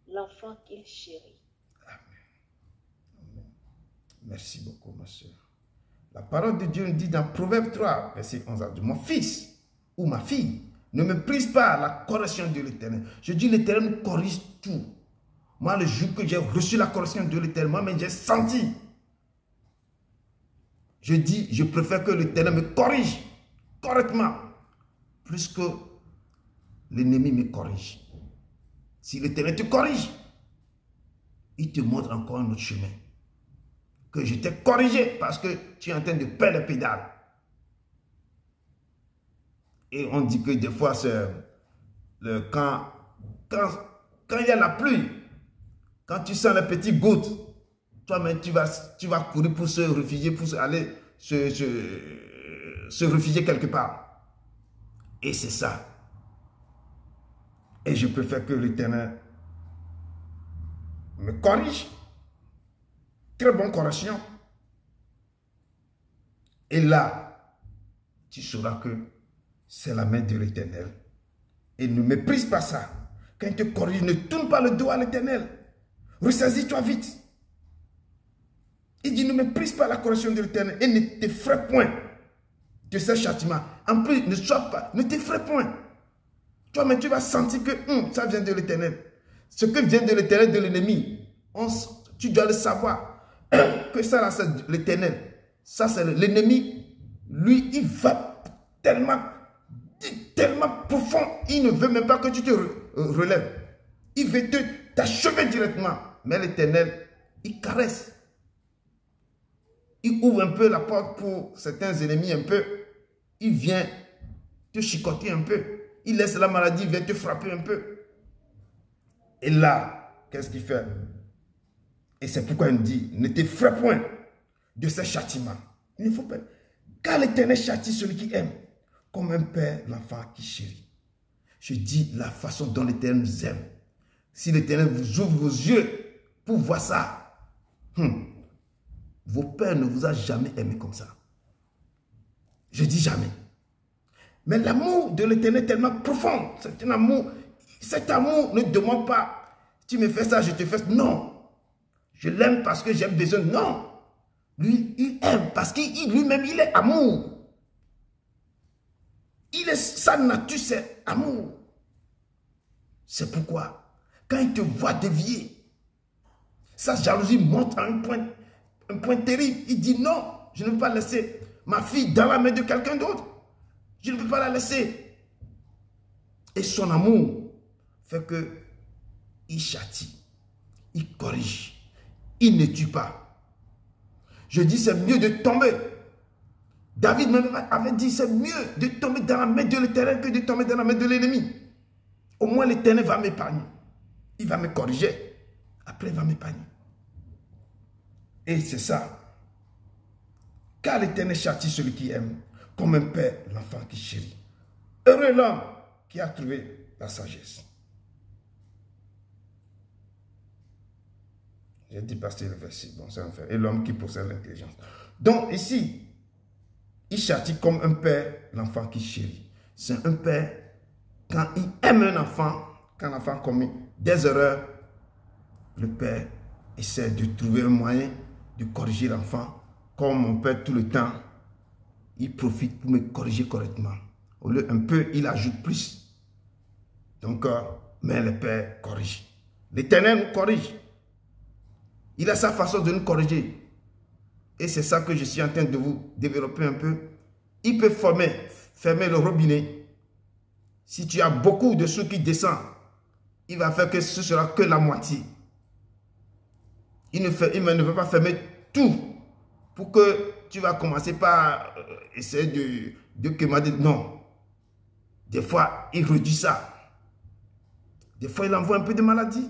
C: l'enfant qu'il chérit.
A: Amen. Merci beaucoup, ma soeur. La parole de Dieu nous dit dans Proverbe 3, verset 11 à 12, mon fils ou ma fille, ne méprise pas la correction de l'Éternel. Je dis, l'Éternel nous corrige tout. Moi, le jour que j'ai reçu la correction de l'Éternel, moi-même, j'ai senti. Je dis, je préfère que l'Éternel me corrige correctement, plus que l'ennemi me corrige. Si l'Éternel te corrige, il te montre encore un autre chemin. Que je t'ai corrigé parce que tu es en train de perdre les pédales. Et on dit que des fois, quand il y a la pluie, quand tu sens les petites gouttes, toi-même, tu vas courir pour se réfugier, pour aller se réfugier quelque part. Et c'est ça. Et je préfère que l'Éternel me corrige. Très bonne correction. Et là, tu sauras que c'est la main de l'Éternel. Et ne méprise pas ça. Quand il te corrige, ne tourne pas le dos à l'Éternel. Ressaisis-toi vite. Il dit, ne méprise pas la correction de l'Éternel et ne t'effraie point de ce châtiment. En plus, ne t'effraie point. Toi-même, tu vas sentir que ça vient de l'Éternel. Ce que vient de l'Éternel, de l'ennemi, tu dois le savoir. Que ça, là, c'est l'Éternel. Ça, c'est l'ennemi. Lui, il va tellement profond. Il ne veut même pas que tu te relèves. Il veut t'achever directement. Mais l'Éternel, il caresse. Il ouvre un peu la porte pour certains ennemis un peu. Il vient te chicoter un peu. Il laisse la maladie, il vient te frapper un peu. Et là, qu'est-ce qu'il fait? Et c'est pourquoi il dit, ne t'effraie point de ces châtiments. Il ne faut pas. Car l'Éternel châtie celui qui aime, comme un père l'enfant qui chérit. Je dis la façon dont l'Éternel nous aime. Si l'Éternel vous ouvre vos yeux pour voir ça, vos pères ne vous ont jamais aimé comme ça. Je dis jamais. Mais l'amour de l'Éternel est tellement profond. C'est un amour. Cet amour ne demande pas, tu me fais ça, je te fais ça. Non. Je l'aime parce que j'ai besoin. Non. Lui, il aime parce qu'il lui-même, il est amour. Sa nature, c'est amour. C'est pourquoi, quand il te voit dévier, sa jalousie monte à un point terrible. Il dit non, je ne peux pas laisser ma fille dans la main de quelqu'un d'autre. Je ne peux pas la laisser. Et son amour fait que il châtie, il corrige, il ne tue pas. Je dis c'est mieux de tomber. David même avait dit c'est mieux de tomber dans la main de l'Éternel que de tomber dans la main de l'ennemi. Au moins l'Éternel va m'épargner. Il va me corriger. Après il va m'épargner. Et c'est ça. Car l'Éternel châtie celui qui aime, comme un père l'enfant qui chérit. Heureux l'homme qui a trouvé la sagesse. J'ai dit passer le verset. Bon, c'est un fait. Et l'homme qui possède l'intelligence. Donc ici, il châtie comme un père l'enfant qui chérit. C'est un père, quand il aime un enfant, quand l'enfant commet des erreurs, le père essaie de trouver un moyen de corriger l'enfant. Comme mon père tout le temps, il profite pour me corriger correctement. Au lieu un peu, il ajoute plus. Donc, mais le père corrige. L'Éternel nous corrige. Il a sa façon de nous corriger. Et c'est ça que je suis en train de vous développer un peu. Il peut fermer le robinet. Si tu as beaucoup de sous qui descendent, il va faire que ce sera que la moitié. Il ne veut pas fermer tout pour que tu vas commencer par essayer de quémander. Non. Des fois, il réduit ça. Des fois, il envoie un peu de maladie.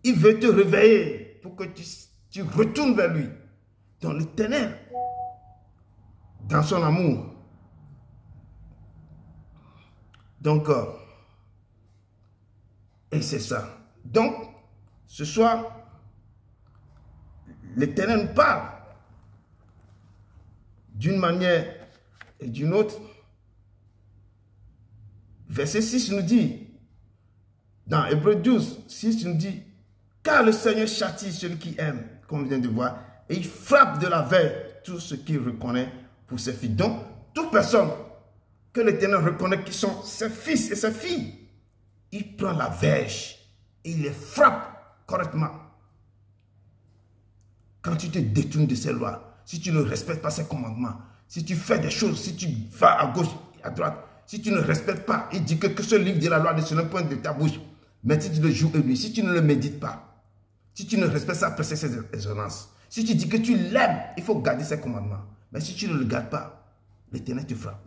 A: Il veut te réveiller pour que tu retournes vers lui. Dans l'Éternel, dans son amour. Donc, et c'est ça. Donc, ce soir, l'Éternel nous parle d'une manière et d'une autre. Verset 6 nous dit, dans Hébreux 12, 6 nous dit, car le Seigneur châtie celui qui aime, comme on vient de voir, et il frappe de la veille tout ce qu'il reconnaît pour ses filles. Donc, toute personne que l'Éternel reconnaît qui sont ses fils et ses filles, il prend la verge et il les frappe correctement. Quand tu te détournes de ses lois, si tu ne respectes pas ses commandements, si tu fais des choses, si tu vas à gauche et à droite, si tu ne respectes pas, il dit que ce livre de la loi ne se point de ta bouche, mais si tu le joues et lui, si tu ne le médites pas, si tu ne respectes pas ses ordonnances, si tu dis que tu l'aimes, il faut garder ses commandements. Mais si tu ne le gardes pas, l'Éternel te frappe.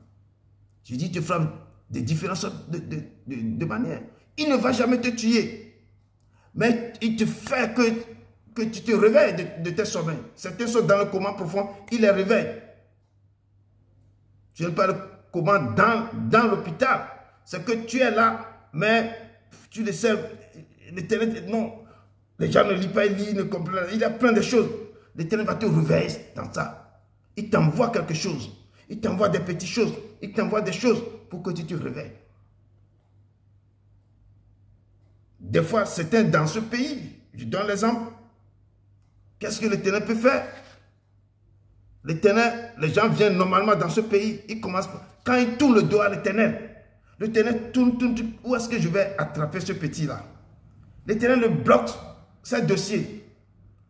A: Je dis, il te frappe de différentes sortes de manières. Il ne va jamais te tuer. Mais il te fait que tu te réveilles de tes sommeils. Certains sont dans le coma profond, il les réveille. Tu n'es pas le coma dans l'hôpital. C'est que tu es là, mais tu le sais, l'Éternel, non. Les gens ne lisent pas, ils lisent, ne comprennent pas. Il y a plein de choses. L'Éternel va te réveiller dans ça. Il t'envoie quelque chose. Il t'envoie des petites choses. Il t'envoie des choses pour que tu te réveilles. Des fois, c'était dans ce pays. Je donne l'exemple. Qu'est-ce que l'Éternel peut faire? L'Éternel, les gens viennent normalement dans ce pays. Ils commencent, quand ils tournent le dos à l'Éternel, l'Éternel tourne. Où est-ce que je vais attraper ce petit-là? L'Éternel le bloque, ses dossiers.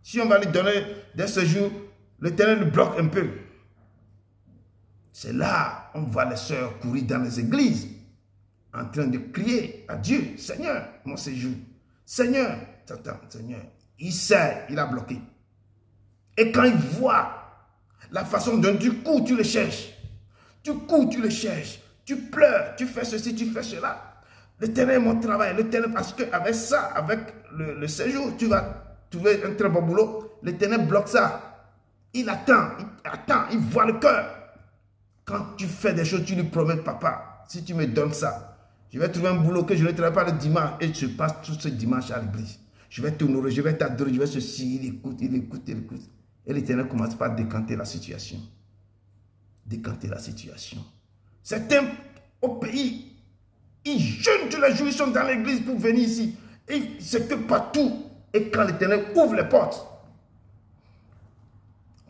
A: Si on va lui donner des séjours, l'Éternel le bloque un peu. C'est là, on voit les sœurs courir dans les églises, en train de crier à Dieu, Seigneur, mon séjour. Seigneur, Seigneur. Il sait, il a bloqué. Et quand il voit la façon dont tu cours, tu le cherches. Tu cours, tu le cherches. Tu pleures, tu fais ceci, tu fais cela. L'Éternel est mon travail. L'Éternel, parce qu'avec ça, avec le séjour, tu vas trouver un très bon boulot. L'Éternel bloque ça. Il attend, il voit le cœur. Quand tu fais des choses, tu lui promets, papa, si tu me donnes ça, je vais trouver un boulot que je ne travaille pas le dimanche et je passe tout ce dimanche à l'église. Je vais t'honorer, je vais t'adorer, je vais ceci, il écoute. Et l'Éternel commence par décanter la situation. Décanter la situation. Certains au pays, ils jeûnent tous les jours, ils sont dans l'église pour venir ici. Et c'est que partout. Et quand l'Éternel ouvre les portes,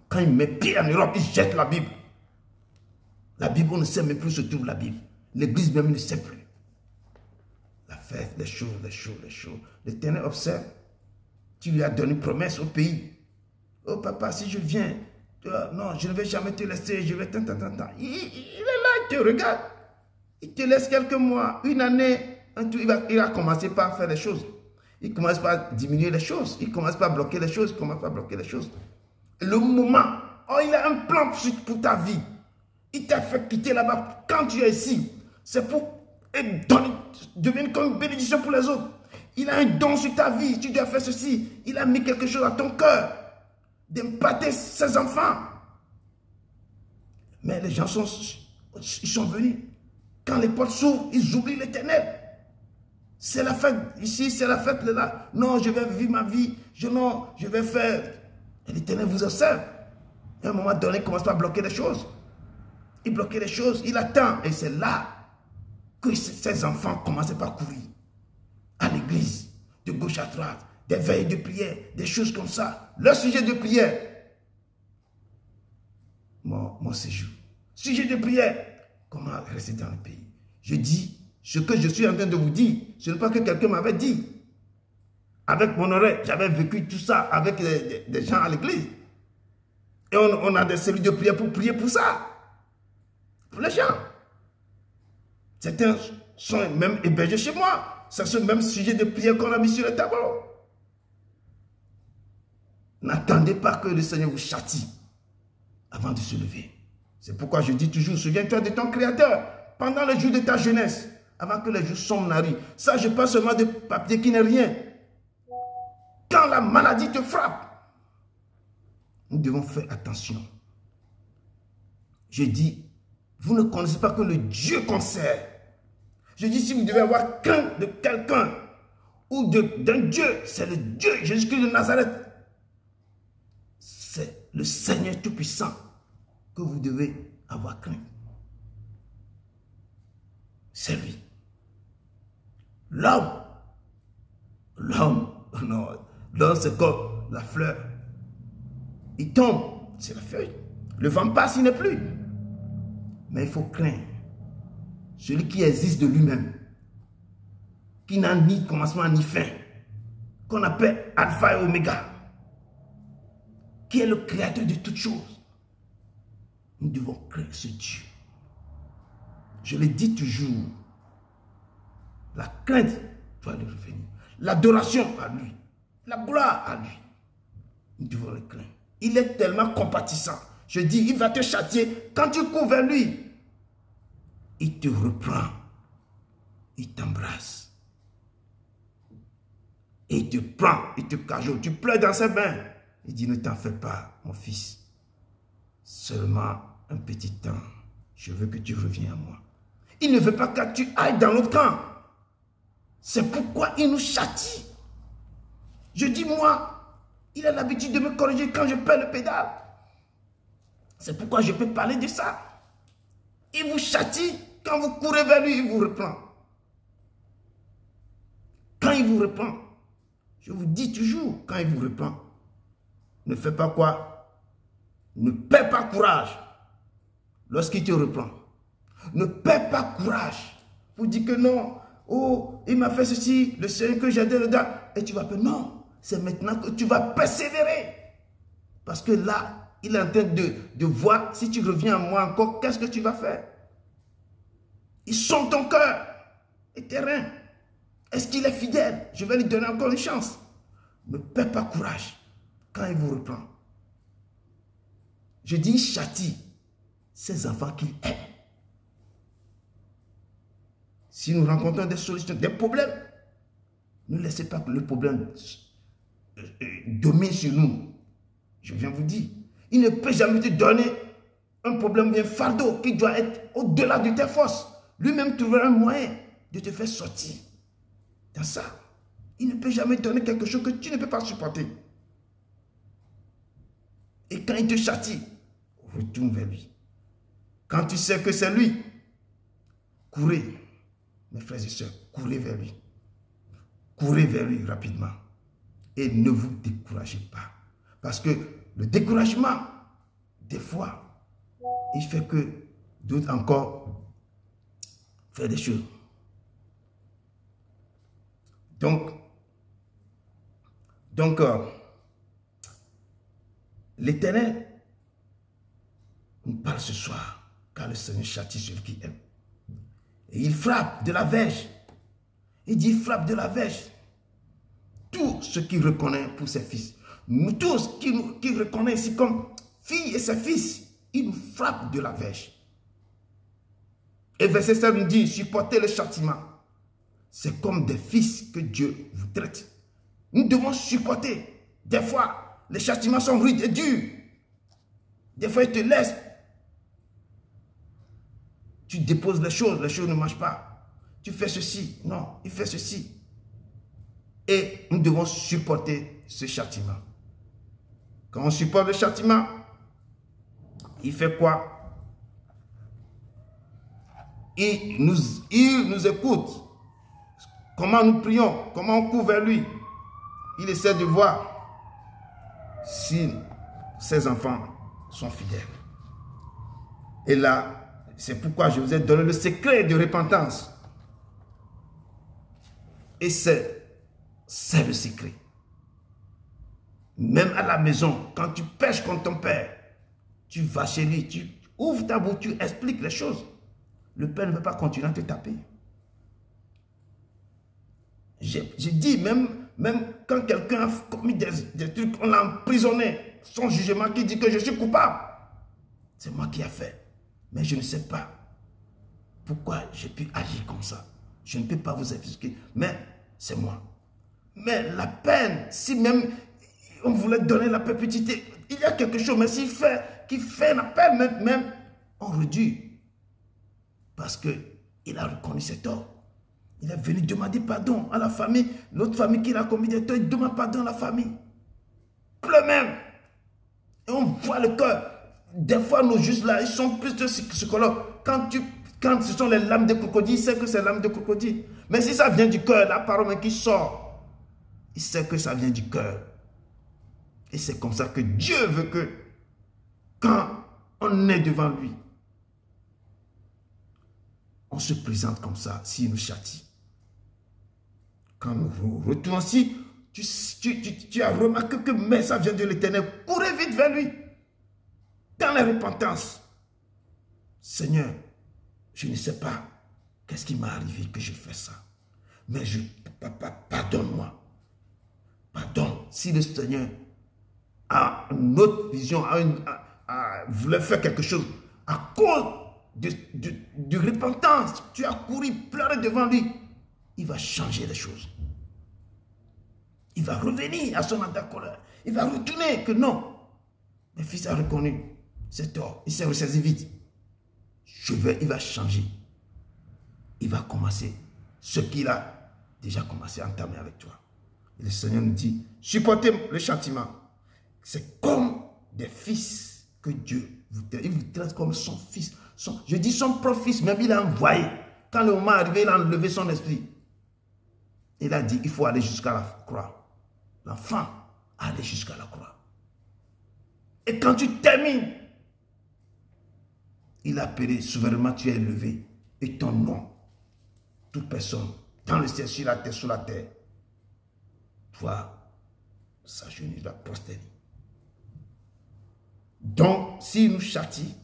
A: quand il met pied en Europe, il jette la Bible. La Bible, on ne sait même plus où se trouve la Bible. L'église même ne sait plus. La fête, les choses. L'Éternel observe. Tu lui as donné une promesse au pays. Oh papa, si je viens, non, je ne vais jamais te laisser, je vais tant. Il est là, il te regarde. Il te laisse quelques mois, une année, il va commencer par faire les choses. Il commence par diminuer les choses. Il commence par bloquer les choses. Le moment, il a un plan pour ta vie. Il t'a fait quitter là-bas. Quand tu es ici, c'est pour devenir comme une bénédiction pour les autres. Il a un don sur ta vie. Tu dois faire ceci. Il a mis quelque chose à ton cœur. D'empâter ses enfants. Mais les gens ils sont venus. Quand les portes s'ouvrent, ils oublient l'Éternel. C'est la fête ici, c'est la fête là. Non, je vais vivre ma vie. Je vais faire. Et l'Éternel vous observe. Et à un moment donné, il commence à bloquer les choses. Il bloquait les choses, il attend. Et c'est là que ses enfants commençaient par courir. À l'église, de gauche à droite, des veilles de prière, des choses comme ça. Le sujet de prière. Mon séjour. Sujet de prière. Comment rester dans le pays? Je dis, ce que je suis en train de vous dire, ce n'est pas que quelqu'un m'avait dit. Avec mon oreille, j'avais vécu tout ça avec des gens à l'église. Et on a des cellules de prière pour prier pour ça. Pour les gens. Certains sont même hébergés chez moi. C'est ce même sujet de prière qu'on a mis sur le tableau. N'attendez pas que le Seigneur vous châtie avant de se lever. C'est pourquoi je dis toujours, souviens-toi de ton Créateur pendant les jours de ta jeunesse, avant que les jours sombres n'arrivent. Ça, je parle seulement de papier qui n'est rien. Quand la maladie te frappe, nous devons faire attention. Je dis, vous ne connaissez pas que le Dieu qu'on sert. Je dis, si vous devez avoir crainte de quelqu'un ou d'un Dieu, c'est le Dieu Jésus-Christ de Nazareth. C'est le Seigneur Tout-Puissant que vous devez avoir crainte. C'est lui. L'homme, non, l'homme c'est comme la fleur. Il tombe, c'est la feuille. Le vent passe, il n'est plus. Mais il faut craindre celui qui existe de lui-même, qui n'a ni commencement ni fin, qu'on appelle Alpha et Oméga, qui est le créateur de toutes choses. Nous devons craindre ce Dieu. Je le dis toujours, la crainte doit lui revenir. L'adoration à lui, la gloire à lui. Nous devons le craindre. Il est tellement compatissant. Je dis, il va te châtier. Quand tu cours vers lui, il te reprend. Il t'embrasse. Et il te prend, il te cajole. Tu pleures dans ses mains. Il dit, ne t'en fais pas, mon fils. Seulement un petit temps. Je veux que tu reviennes à moi. Il ne veut pas que tu ailles dans l'autre camp. C'est pourquoi il nous châtie. Je dis, moi, il a l'habitude de me corriger quand je perds le pédale. C'est pourquoi je peux parler de ça. Il vous châtie. Quand vous courez vers lui, il vous reprend. Quand il vous reprend, je vous dis toujours, quand il vous reprend, ne fais pas quoi? Ne perds pas courage lorsqu'il te reprend. Ne perds pas courage pour dire que non, oh, il m'a fait ceci, le Seigneur que j'ai dedans, et tu vas faire non. C'est maintenant que tu vas persévérer. Parce que là, il est en train de voir, si tu reviens à moi encore, qu'est-ce que tu vas faire? Il sonde ton cœur et tes reins. Est-ce qu'il est fidèle? Je vais lui donner encore une chance. Ne perds pas courage quand il vous reprend. Je dis, il châtie ses enfants qu'il aime. Si nous rencontrons des solutions, des problèmes, ne laissez pas que le problème domine sur nous. Je viens vous dire, il ne peut jamais te donner un problème bien fardeau qui doit être au-delà de tes forces. Lui-même trouvera un moyen de te faire sortir dans ça. Il ne peut jamais donner quelque chose que tu ne peux pas supporter. Et quand il te châtie, retourne vers lui. Quand tu sais que c'est lui, Courez, mes frères et sœurs, courez vers lui. Courez vers lui rapidement. Et ne vous découragez pas. Parce que le découragement, des fois, il fait que d'autres encore faire des choses. Donc l'Éternel nous parle ce soir, car le Seigneur châtie celui qui aime. Et il frappe de la verge. Il dit, il frappe de la verge. Tous ceux qui reconnaissent pour ses fils. Nous tous qui reconnaissent ici comme filles et ses fils, il nous frappe de la verge. Et verset 7 nous dit, supportez le châtiment. C'est comme des fils que Dieu vous traite. Nous devons supporter. Des fois, les châtiments sont rudes et durs. Des fois, ils te laissent. Tu déposes les choses ne marchent pas. Tu fais ceci, non, il fait ceci. Et nous devons supporter ce châtiment. Quand on supporte le châtiment, il fait quoi? Il nous écoute. Comment nous prions, comment on court vers lui. Il essaie de voir si ses enfants sont fidèles. Et là, c'est pourquoi je vous ai donné le secret de repentance. Et c'est le secret. Même à la maison, quand tu pêches contre ton père, tu vas chez lui, tu ouvres ta bouche, tu expliques les choses. Le père ne peut pas continuer à te taper. J'ai dit, même quand quelqu'un a commis des trucs, on l'a emprisonné, son jugement qui dit que je suis coupable. C'est moi qui ai fait. Mais je ne sais pas pourquoi j'ai pu agir comme ça. Je ne peux pas vous expliquer, mais c'est moi. Mais la peine, si même on voulait donner la perpétuité, il y a quelque chose, mais s'il fait la peine, même on réduit. Parce qu'il a reconnu ses torts. Il est venu demander pardon à la famille. L'autre famille qui a commis des torts, il demande pardon à la famille. Pleure même. Et on voit le cœur. Des fois, nos juges là, ils sont plus de psychologues. Quand ce sont les lames de crocodile, il sait que c'est lames de crocodile. Mais si ça vient du cœur, la parole qui sort, il sait que ça vient du cœur. Et c'est comme ça que Dieu veut que, quand on est devant lui, on se présente comme ça, s'il nous châtie. Quand nous retournons ici, tu as remarqué que mais ça vient de l'Éternel. Courez vite vers lui. Dans la repentance. Seigneur, je ne sais pas qu'est-ce qui m'est arrivé que je fais ça. Mais pardonne-moi. Pardonne. Si le Seigneur a une autre vision, voulait faire quelque chose, à cause de repentance, tu as couru, pleuré devant lui, il va changer les choses. Il va revenir à son état colère. Il va retourner que non. Le fils a reconnu ses torts. Il s'est ressaisi vite. Il va changer. Il va commencer ce qu'il a déjà commencé à entamer avec toi. Et le Seigneur nous dit, supportez le châtiment. C'est comme des fils que Dieu vous traite. Il vous traite comme son fils. Je dis son propre fils, même il l'a envoyé. Quand le moment est arrivé, il a enlevé son esprit. Il a dit, il faut aller jusqu'à la croix. L'enfant a allé jusqu'à la croix. Et quand tu termines, il a appelé souverainement, tu es élevé. Et ton nom, toute personne, dans le ciel, sur la terre, sous la terre, doit s'agenouiller, doit prosterner. Donc, s'il nous châtie,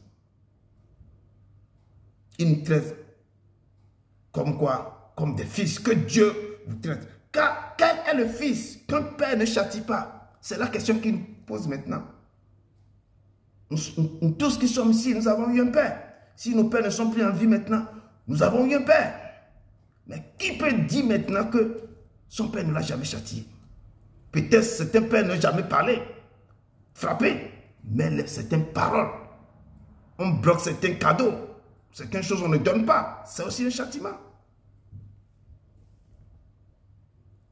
A: il nous traite comme quoi? Comme des fils que Dieu vous traite. Car quel est le fils qu'un père ne châtie pas? C'est la question qu'il nous pose maintenant. Nous tous qui sommes ici, nous avons eu un père. Si nos pères ne sont plus en vie maintenant, nous avons eu un père. Mais qui peut dire maintenant que son père ne l'a jamais châtié? Peut-être certains pères n'ont jamais parlé, frappé, mais certaines paroles, on bloque certains cadeaux, certaines choses on ne donne pas, c'est aussi un châtiment.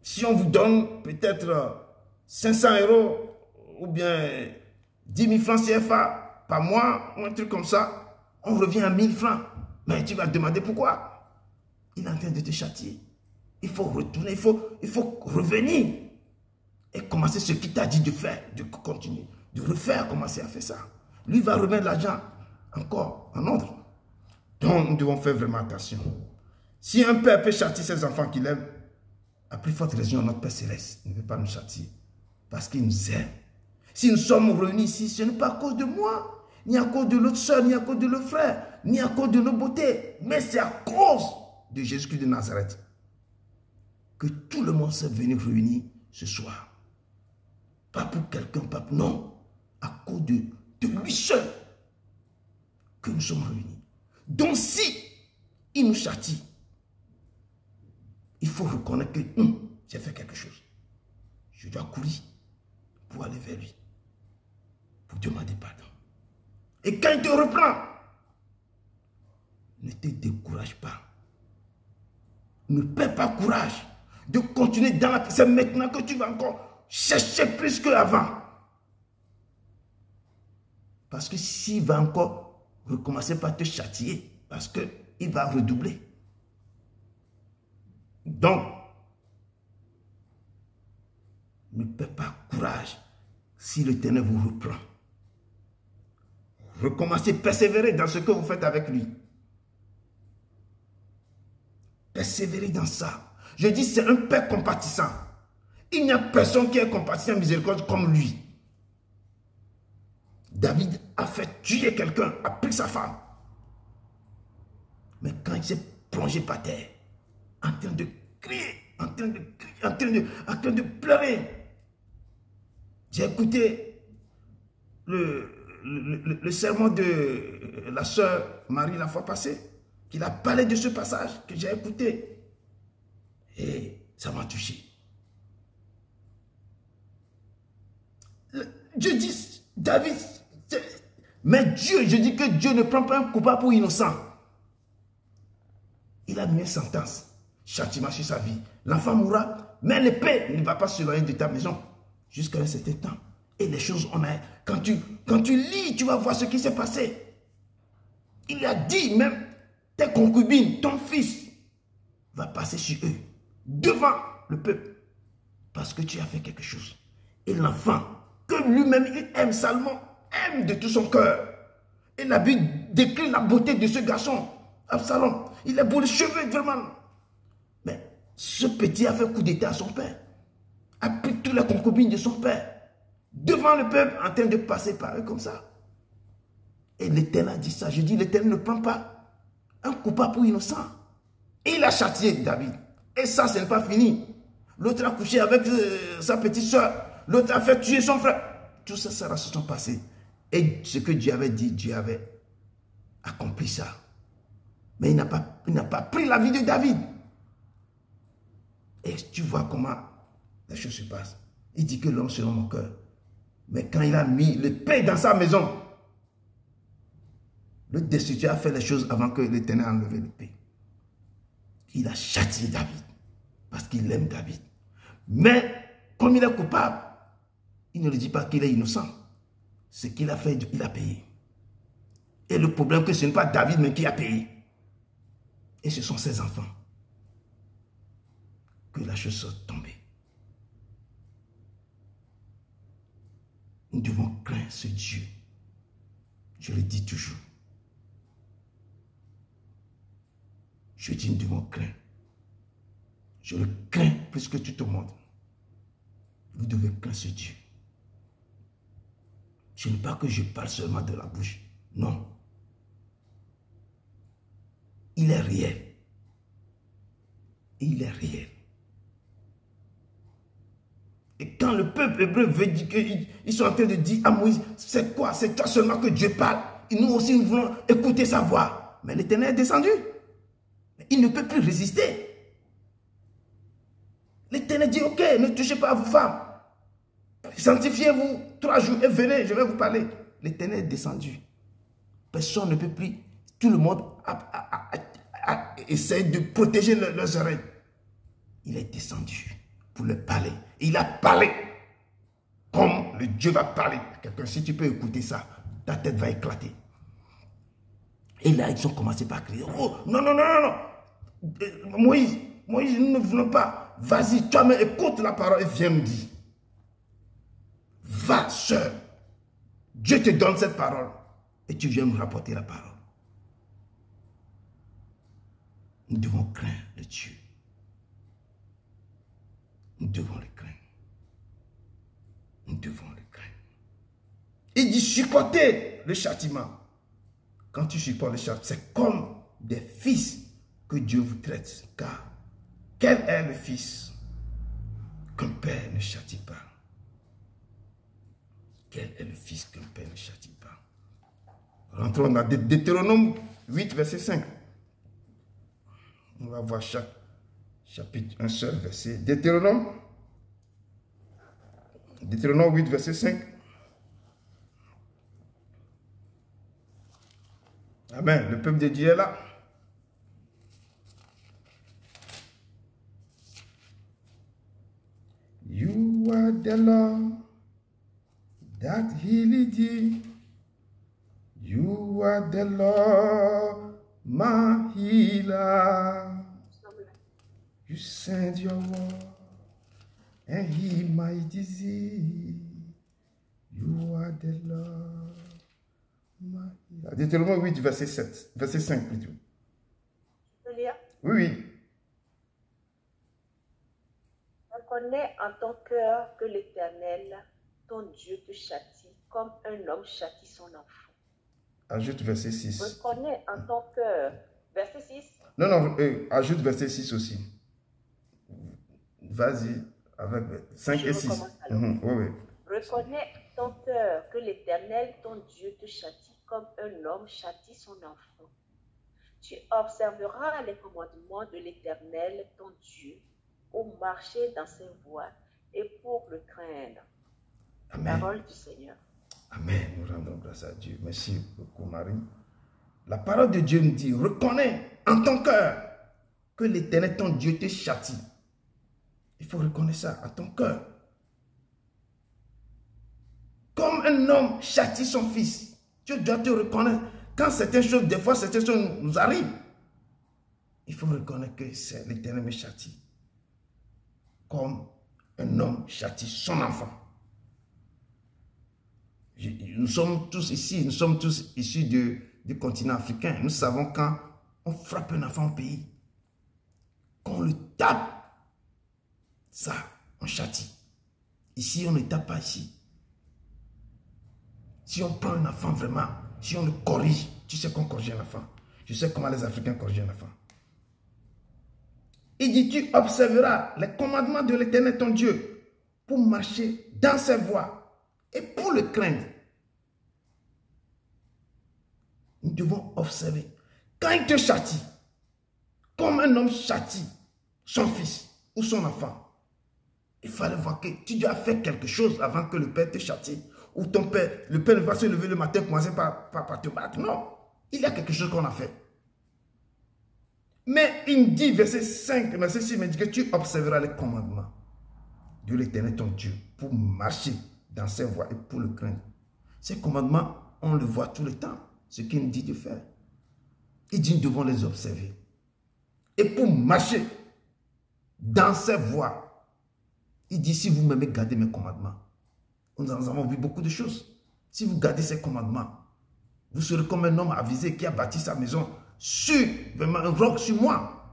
A: Si on vous donne peut-être 500 € ou bien 10 000 francs CFA par mois ou un truc comme ça, on revient à 1000 francs. Mais tu vas demander pourquoi? train de te châtier. Il faut retourner, il faut revenir et commencer ce qu'il t'a dit de faire, de continuer, de refaire, commencer à faire ça. Lui va remettre l'argent encore en ordre. Donc, nous devons faire vraiment attention. Si un père peut châtier ses enfants qu'il aime, à plus forte raison, notre Père Céleste ne peut pas nous châtier parce qu'il nous aime. Si nous sommes réunis ici, ce n'est pas à cause de moi, ni à cause de l'autre soeur, ni à cause de l'autre frère, ni à cause de nos beautés, mais c'est à cause de Jésus-Christ de Nazareth que tout le monde s'est venu réunir ce soir. Pas pour quelqu'un, pas pour... Non, à cause de lui seul que nous sommes réunis. Donc si il nous châtie, il faut reconnaître que j'ai fait quelque chose. Je dois courir pour aller vers lui, pour demander pardon. Et quand il te reprend, ne te décourage pas. Ne perds pas courage de continuer dans la... C'est maintenant que tu vas encore chercher plus qu'avant. Parce que s'il va encore recommencer par te châtier, parce qu'il va redoubler. Donc, ne perds pas courage si l'Éternel vous reprend. Recommencez, persévérez dans ce que vous faites avec lui. Persévérez dans ça. Je dis, c'est un Père compatissant. Il n'y a personne qui est compatissant, miséricorde comme lui. David a fait tuer quelqu'un, a pris sa femme. Mais quand il s'est plongé par terre, en train de crier, en train de pleurer, j'ai écouté le sermon de la sœur Marie la fois passée, qu'il a parlé de ce passage que j'ai écouté. Et ça m'a touché. Je dis, David, mais Dieu, je dis que Dieu ne prend pas un coupable pour innocent. Il a mis une sentence, châtiment sur sa vie. L'enfant mourra, mais l'épée ne va pas s'éloigner de ta maison jusqu'à un certain temps. Et les choses, quand tu lis, tu vas voir ce qui s'est passé. Il a dit même, tes concubines, ton fils, va passer sur eux, devant le peuple, parce que tu as fait quelque chose. Et l'enfant, que lui-même il aime salement, aime de tout son cœur. Et la Bible décrit la beauté de ce garçon, Absalom. Il a beau les cheveux, vraiment. Mais ce petit a fait coup d'état à son père, a pris toutes les concubines de son père, devant le peuple, en train de passer par eux comme ça. Et l'Éternel a dit ça. Je dis, l'Éternel ne prend pas un coupable pour innocent. Et il a châtié David. Et ça, ce n'est pas fini. L'autre a couché avec sa petite soeur. L'autre a fait tuer son frère. Tout ça, ça va se passer. Et ce que Dieu avait dit, Dieu avait accompli ça. Mais il n'a pas pris la vie de David. Et tu vois comment la chose se passe. Il dit que l'homme selon mon cœur. Mais quand il a mis le pain dans sa maison, le destitué a fait les choses avant que l'Éternel ait enlevé le pain. Il a châtié David parce qu'il aime David. Mais comme il est coupable, il ne lui dit pas qu'il est innocent. Ce qu'il a fait, il a payé. Et le problème, que ce n'est pas David mais qui a payé. Et ce sont ses enfants. Que la chose soit tombée. Nous devons craindre ce Dieu. Je le dis toujours. Je dis, nous devons craindre. Je le crains plus que tout au monde. Vous devez craindre ce Dieu. Ce n'est pas que je parle seulement de la bouche. Non. Il est réel. Il est réel. Et quand le peuple hébreu veut dire qu'ils sont en train de dire à Moïse, c'est quoi? C'est toi seulement que Dieu parle. Et nous aussi, nous voulons écouter sa voix. Mais l'Éternel est descendu. Il ne peut plus résister. L'Éternel dit, ok, ne touchez pas à vos femmes. Sanctifiez-vous 3 jours et venez, je vais vous parler. L'Éternel est descendu. Personne ne peut plus. Tout le monde essaie de protéger leurs oreilles. Il est descendu pour leur parler. Et il a parlé comme le Dieu va parler. Quelqu'un, si tu peux écouter ça, ta tête va éclater. Et là, ils ont commencé par crier. Oh, non, non, non, non, non. Moïse, nous ne voulons pas. Vas-y, toi-même, écoute la parole et viens nous dire. Va, sœur. Dieu te donne cette parole et tu viens me rapporter la parole. Nous devons craindre le Dieu. Nous devons le craindre. Nous devons le craindre. Il dit supporter le châtiment. Quand tu supportes le châtiment, c'est comme des fils que Dieu vous traite. Car quel est le fils qu'un père ne châtie pas? Quel est le fils qu'un père ne châtie pas? Rentrons dans Deutéronome 8, verset 5. On va voir chaque chapitre, un seul verset. Deutéronome 8, verset 5. Amen. Le peuple de Dieu est là. You are the Lord that healed thee. You are the Lord, my healer. You send your word and heal my disease. You are the Lord, my healer. Deutéronome 8, verset 7, verset 5 plutôt.
C: Tu peux lire?
A: Oui, oui.
C: Reconnais en ton cœur que l'Éternel, ton Dieu, te châtie comme un homme châtie son enfant.
A: Ajoute verset 6.
C: Reconnais en ton cœur. Verset 6.
A: Non, ajoute verset 6 aussi. Vas-y, avec 5 et 6. Oui, oui.
C: Reconnais ton cœur que l'Éternel, ton Dieu, te châtie comme un homme châtie son enfant. Tu observeras les commandements de l'Éternel, ton Dieu, pour marcher dans ses voies et pour le craindre.
A: Amen.
C: Parole du Seigneur.
A: Amen. Nous rendons grâce à Dieu. Merci beaucoup, Marie. La parole de Dieu nous dit, reconnais en ton cœur que l'Éternel, ton Dieu, te châtie. Il faut reconnaître ça en ton cœur. Comme un homme châtie son fils. Tu dois te reconnaître. Quand certaines choses, des fois, certaines choses nous arrivent, il faut reconnaître que c'est l'Éternel me châtie. Comme un homme châtie son enfant. Nous sommes tous ici, nous sommes tous issus du continent africain. Nous savons quand on frappe un enfant au pays, quand on le tape, ça, on châtie. Ici, on ne tape pas ici. Si on prend un enfant vraiment, si on le corrige, tu sais qu'on corrige un enfant. Je sais comment les Africains corrigent un enfant. Il dit, tu observeras les commandements de l'Éternel ton Dieu pour marcher dans ses voies et pour le craindre. Nous devons observer. Quand il te châtie, comme un homme châtie son fils ou son enfant, il fallait voir que tu dois faire quelque chose avant que le père te châtie. Ou ton père, le père ne va pas se lever le matin et commencer par te battre. Non, il y a quelque chose qu'on a fait. Mais il dit, verset 5, verset 6, il me dit que tu observeras les commandements de l'Éternel ton Dieu pour marcher dans ses voies et pour le craindre. Ces commandements, on le voit tout le temps, ce qu'il nous dit de faire. Il dit, nous devons les observer. Et pour marcher dans ses voies, il dit, si vous m'aimez, gardez mes commandements. Nous avons vu beaucoup de choses. Si vous gardez ces commandements, vous serez comme un homme avisé qui a bâti sa maison sur vraiment un roc sur moi.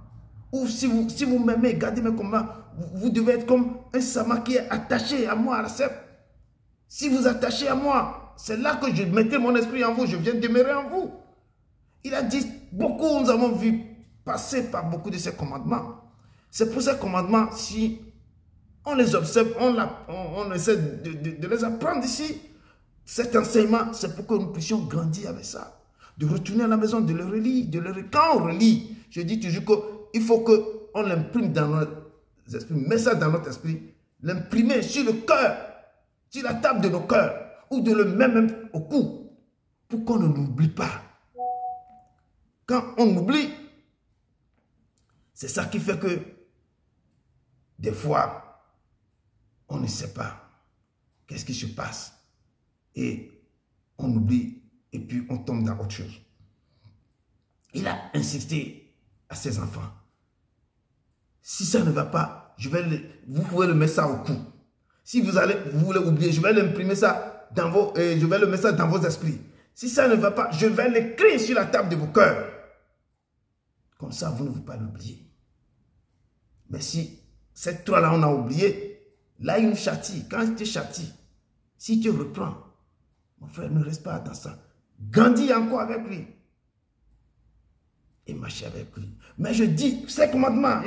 A: Ou si vous m'aimez, gardez mes commandements, vous devez être comme un sama qui est attaché à moi, à la cèpe. Si vous attachez à moi, c'est là que je mettrai mon esprit en vous, je viens demeurer en vous. Il a dit, beaucoup, nous avons vu passer par beaucoup de ces commandements. C'est pour ces commandements, si on les observe, on essaie de les apprendre ici, cet enseignement, c'est pour que nous puissions grandir avec ça. De retourner à la maison, de le relire, quand on relit, je dis toujours qu'il faut qu'on l'imprime dans notre esprit, met ça dans notre esprit, l'imprimer sur le cœur, sur la table de nos cœurs, ou de le mettre même au cou, pour qu'on ne l'oublie pas. Quand on oublie, c'est ça qui fait que, des fois, on ne sait pas qu'est-ce qui se passe. Et on oublie, et puis on tombe dans autre chose. Il a insisté à ses enfants Si ça ne va pas, vous pouvez le mettre ça au cou. Si vous voulez oublier, je vais l'imprimer ça je vais le mettre ça dans vos esprits. Si ça ne va pas, je vais l'écrire sur la table de vos cœurs. Comme ça, vous ne pouvez pas l'oublier. Mais si cette trois-là, on a oublié, là, il nous châtie. Quand il te châtie, si tu reprends, mon frère, ne reste pas dans ça. Grandis encore avec lui. Et marcher avec lui. Mais je dis, ces commandements,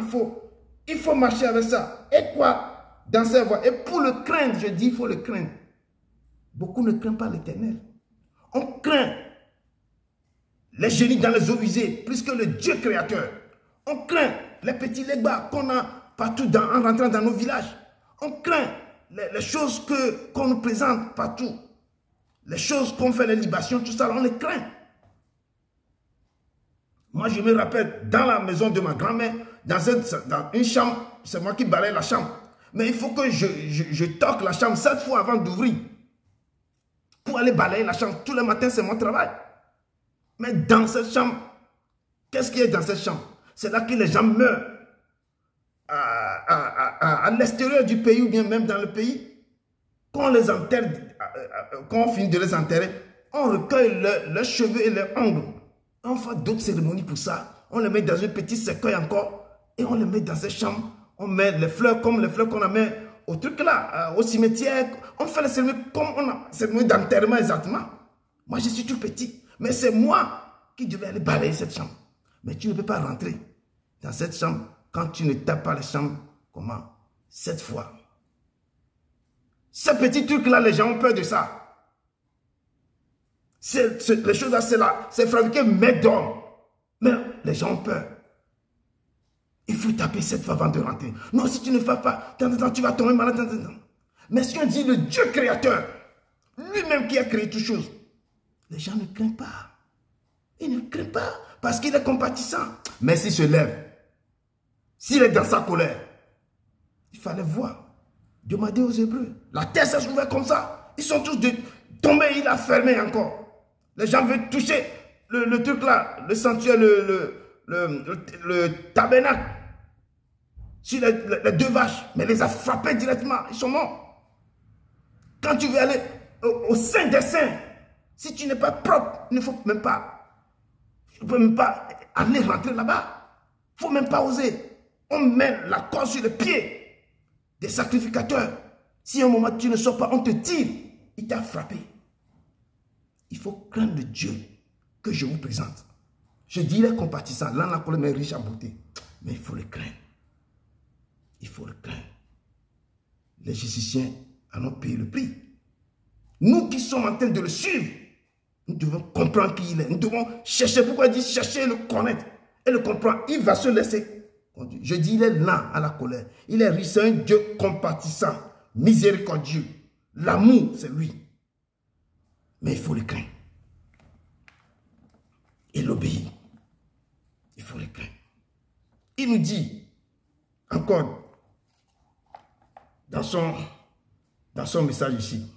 A: il faut marcher avec ça. Et quoi? Dans sa voie. Et pour le craindre, je dis, il faut le craindre. Beaucoup ne craignent pas l'Éternel. On craint les génies dans les eaux usées plus que le Dieu créateur. On craint les petits légbas qu'on a partout en rentrant dans nos villages. On craint les choses qu'on nous présente partout. Les choses qu'on fait, les libations, tout ça, on les craint. Moi, je me rappelle, dans la maison de ma grand-mère, dans une chambre, c'est moi qui balaye la chambre. Mais il faut que je toque la chambre 7 fois avant d'ouvrir. Pour aller balayer la chambre. Tous les matins, c'est mon travail. Mais dans cette chambre, qu'est-ce qu'il y a dans cette chambre? C'est là que les gens meurent. À l'extérieur du pays ou bien même dans le pays. Quand on les enterre, quand on finit de les enterrer, on recueille leurs cheveux et leurs ongles. On fait d'autres cérémonies pour ça. On les met dans un petit cercueil encore. Et on les met dans cette chambre. On met les fleurs comme les fleurs qu'on a mis au truc là, au cimetière. On fait les cérémonies comme on a cérémonie d'enterrement exactement. Moi, je suis tout petit. Mais c'est moi qui devais aller balayer cette chambre. Mais tu ne peux pas rentrer dans cette chambre quand tu ne tapes pas les chambres. Comment? 7 fois. Ces petits trucs-là, les gens ont peur de ça. Les choses là, c'est fabriqué main d'homme. Mais les gens ont peur. Il faut taper 7 fois avant de rentrer. Non, si tu ne fais pas, tu vas tomber malade. Mais si on dit le Dieu créateur, lui-même qui a créé toutes choses, les gens ne craignent pas. Ils ne craignent pas parce qu'il est compatissant. Mais s'il se lève, s'il est dans sa colère, il fallait voir. Demander aux Hébreux. La terre s'est ouverte comme ça. Ils sont tous tombés, il a fermé encore. Les gens veulent toucher le truc là, le sanctuaire, le tabernacle. Sur les 2 vaches, mais les a frappés directement. Ils sont morts. Quand tu veux aller au sein des saints, si tu n'es pas propre, il ne faut même pas. Tu ne peux même pas aller rentrer là-bas. Il ne faut même pas oser. On met la corde sur les pieds des sacrificateurs. Si à un moment tu ne sors pas, on te tire. Il t'a frappé. Il faut craindre le Dieu que je vous présente. Je dis, il est compatissant. Là, la colère est riche en beauté. Mais il faut le craindre. Il faut le craindre. Les Jésusiens en ont payé le prix. Nous qui sommes en train de le suivre, nous devons comprendre qui il est. Nous devons chercher. Pourquoi il dit chercher et le connaître et le comprendre? Il va se laisser conduire. Je dis, il est lent à la colère. Il est riche, c'est un Dieu compatissant, miséricordieux. L'amour, c'est lui. Mais il faut le craindre. Et l'obéir. Il faut le craindre. Il nous dit encore dans son message ici.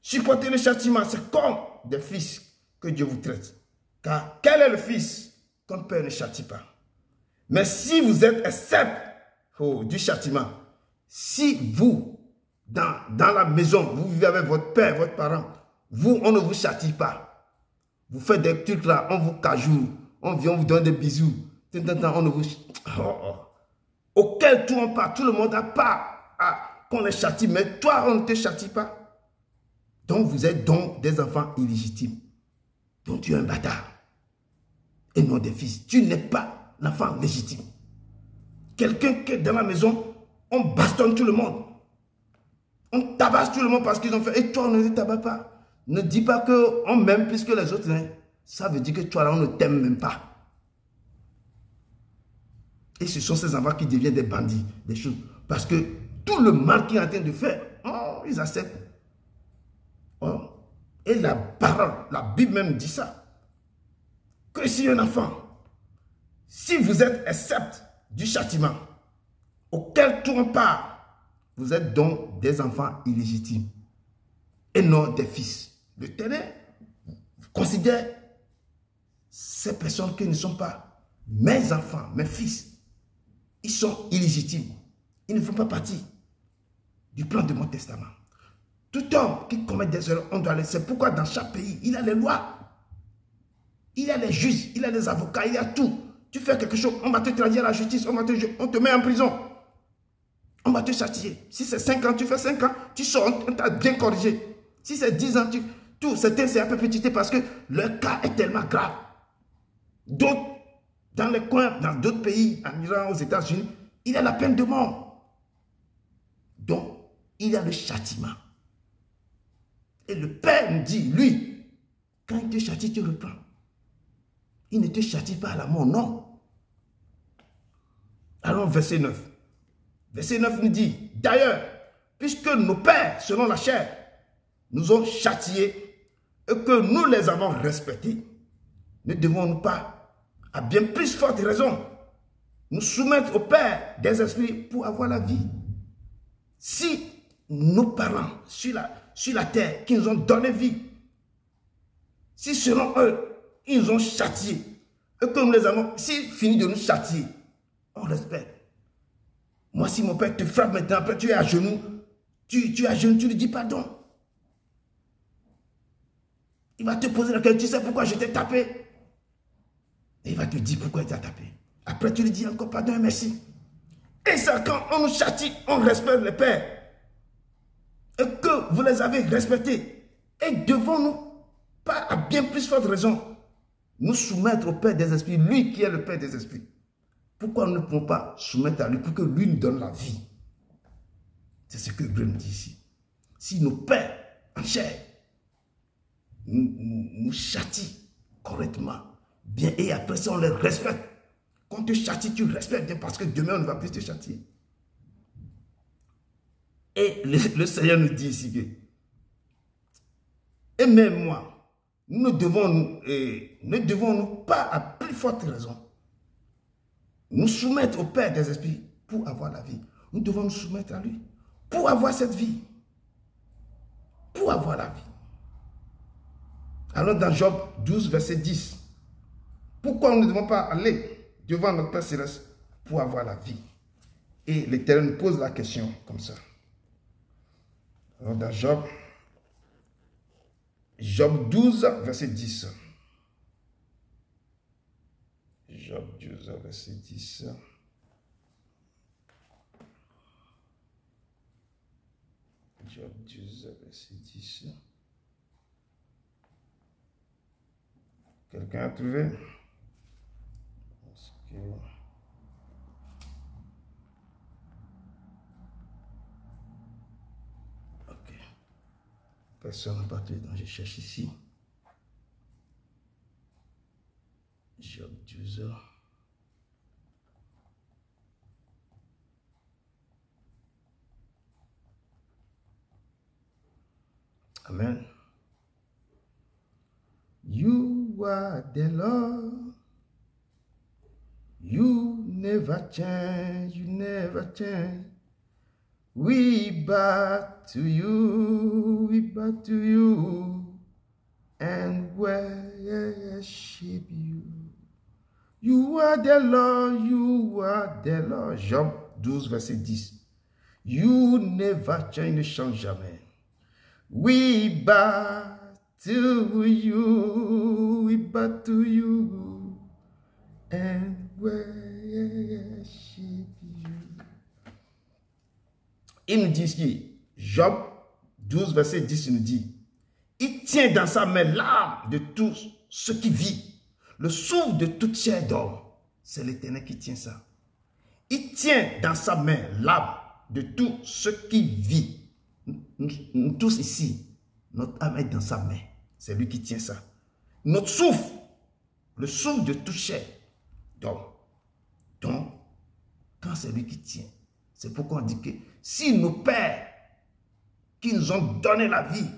A: Supporter le châtiment, c'est comme des fils que Dieu vous traite. Car quel est le fils qu'un père ne châtie pas? Mais si vous êtes accepté du châtiment, si vous, dans la maison, vous vivez avec votre père, votre parent, vous, on ne vous châtie pas. Vous faites des trucs là, on vous cajoue, on vient, on vous donne des bisous. On ne vous... Auquel tout on part, tout le monde n'a pas qu'on les châtie, mais toi, on ne te châtie pas. Donc, vous êtes donc des enfants illégitimes. Donc, tu es un bâtard. Et non des fils. Tu n'es pas l'enfant légitime. Quelqu'un qui est dans la maison, on bastonne tout le monde. On tabasse tout le monde parce qu'ils ont fait. Et toi, on ne les tabasse pas. Ne dis pas qu'on m'aime plus que les autres. Hein. Ça veut dire que toi, là, on ne t'aime même pas. Et ce sont ces enfants qui deviennent des bandits, des choses. Parce que tout le mal qu'ils sont en train de faire, oh, ils acceptent. Oh. Et la parole, la Bible même dit ça. Que si un enfant, si vous êtes accepté du châtiment, auquel tout on part, vous êtes donc des enfants illégitimes. Et non des fils. L'Éternel considère ces personnes qui ne sont pas mes enfants, mes fils. ils sont illégitimes. Ils ne font pas partie du plan de mon testament. Tout homme qui commet des erreurs, on doit laisser. Pourquoi dans chaque pays, il y a les lois. Il y a les juges, il y a les avocats, il y a tout. Tu fais quelque chose, on va te traduire à la justice, on te met en prison. On va te châtier. Si c'est 5 ans, tu fais 5 ans, tu sors, on t'a bien corrigé. Si c'est 10 ans, tout, certains, c'est un peu petité parce que le cas est tellement grave. D'autres, dans les coins, dans d'autres pays, en Iran, aux États-Unis, il y a la peine de mort. Donc, il y a le châtiment. Et le Père nous dit, lui, quand il te châtie, tu reprends. Il ne te châtie pas à la mort, non. Alors, verset 9. Verset 9 nous dit, d'ailleurs, puisque nos pères, selon la chair, nous ont châtiés et que nous les avons respectés, ne devons-nous pas, à bien plus forte raison, nous soumettre au Père des esprits pour avoir la vie? Si nos parents sur la terre qui nous ont donné vie, si selon eux, ils nous ont châtiés, et que nous les avons, s'ils finissent de nous châtier, on respecte. Moi, si mon père te frappe maintenant, après tu es à genoux, tu es à genoux, tu lui dis pardon. Il va te poser la question, tu sais pourquoi je t'ai tapé? Et il va te dire pourquoi il t'a tapé. Après, tu lui dis encore pardon et merci. Et ça, quand on nous châtie, on respecte les pères. Et que vous les avez respectés. Et devons-nous, pas à bien plus forte raison, nous soumettre au Père des esprits, lui qui est le Père des esprits? Pourquoi nous ne pouvons pas soumettre à lui pour que lui nous donne la vie? C'est ce que Dieu nous dit ici. Si nos pères en chair nous châtient correctement, bien, et après ça on les respecte. Quand on te châtie, tu respectes bien parce que demain on ne va plus te châtier. Et le Seigneur nous dit ici que, et même moi, nous ne devons pas, à plus forte raison, nous soumettre au Père des esprits pour avoir la vie. Nous devons nous soumettre à lui pour avoir cette vie. Pour avoir la vie. Alors dans Job 12, verset 10, pourquoi nous ne devons pas aller devant notre Père Céleste pour avoir la vie? Et l'Éternel nous pose la question comme ça. Alors dans Job 12, verset 10. Job 12, verset 10. Job 12, verset 10. Quelqu'un a trouvé? Ok. Personne n'a pas trouvé, donc je cherche ici. Job 12. Amen. You are the Lord. You never change. You never change. We bow to you. We bow to you. And worship you. You are the Lord. You are the Lord. Job 12, verset 10. You never change. Ne change jamais. We bow to you, we bow to you, and worship you. Il nous dit ici, Job 12, verset 10, il nous dit, il tient dans sa main l'âme de tout ce qui vit, le souffle de toute chair d'homme. C'est l'Éternel qui tient ça. Il tient dans sa main l'âme de tout ce qui vit. Nous tous ici, notre âme est dans sa main. C'est lui qui tient ça. Notre souffle, le souffle de toute chair. Donc, quand c'est lui qui tient, c'est pourquoi on dit que si nos pères qui nous ont donné la vie,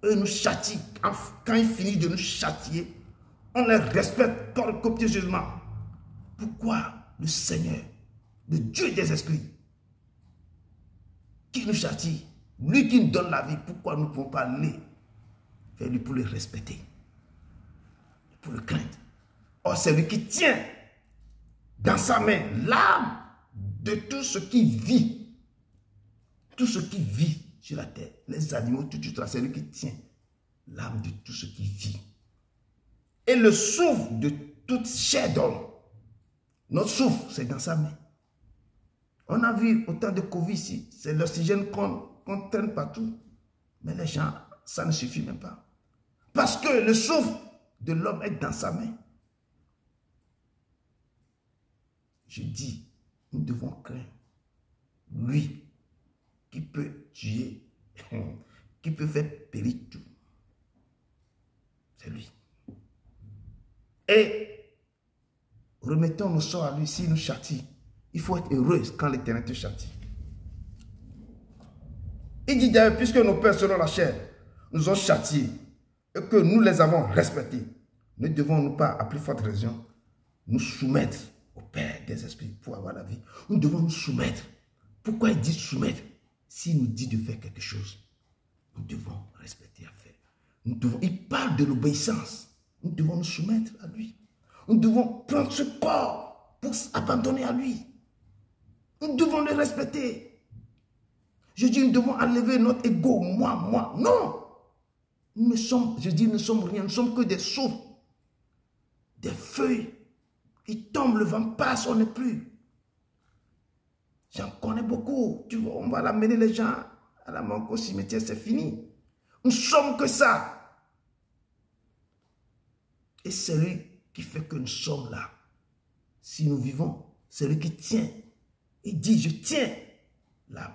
A: eux nous châtient, quand ils finissent de nous châtier, on les respecte copieusement. Pourquoi le Seigneur, le Dieu des esprits, qui nous châtie, lui qui nous donne la vie, pourquoi nous ne pouvons pas aller vers lui pour le respecter, pour le craindre? Or, c'est lui qui tient dans sa main l'âme de tout ce qui vit. Tout ce qui vit sur la terre. Les animaux, tout ça, c'est lui qui tient l'âme de tout ce qui vit. Et le souffle de toute chair d'homme. Notre souffle, c'est dans sa main. On a vu autant de Covid ici. C'est l'oxygène qu'on traîne partout. Mais les gens, ça ne suffit même pas. Parce que le souffle de l'homme est dans sa main. Je dis, nous devons craindre lui qui peut tuer, qui peut faire périr tout. C'est lui. Et remettons nos sorts à lui s'il nous châtie. Il faut être heureux quand l'Éternel te châtie. Il dit d'ailleurs, puisque nos pères selon la chair nous ont châtiés et que nous les avons respectés, ne devons-nous pas, à plus forte raison, nous soumettre au Père des esprits pour avoir la vie. Nous devons nous soumettre. Pourquoi il dit soumettre? S'il nous dit de faire quelque chose, nous devons respecter à faire. Il parle de l'obéissance. Nous devons nous soumettre à lui. Nous devons prendre ce corps pour s'abandonner à lui. Nous devons le respecter. Je dis, nous devons enlever notre ego, moi. Non! Nous ne sommes, je dis, nous ne sommes rien. Nous ne sommes que des souffles, des feuilles. Il tombe, le vent passe, on n'est plus. J'en connais beaucoup. Tu vois, on va l'amener les gens à la mort au cimetière, c'est fini. Nous ne sommes que ça. Et c'est lui qui fait que nous sommes là. Si nous vivons, c'est lui qui tient. Il dit, je tiens l'âme.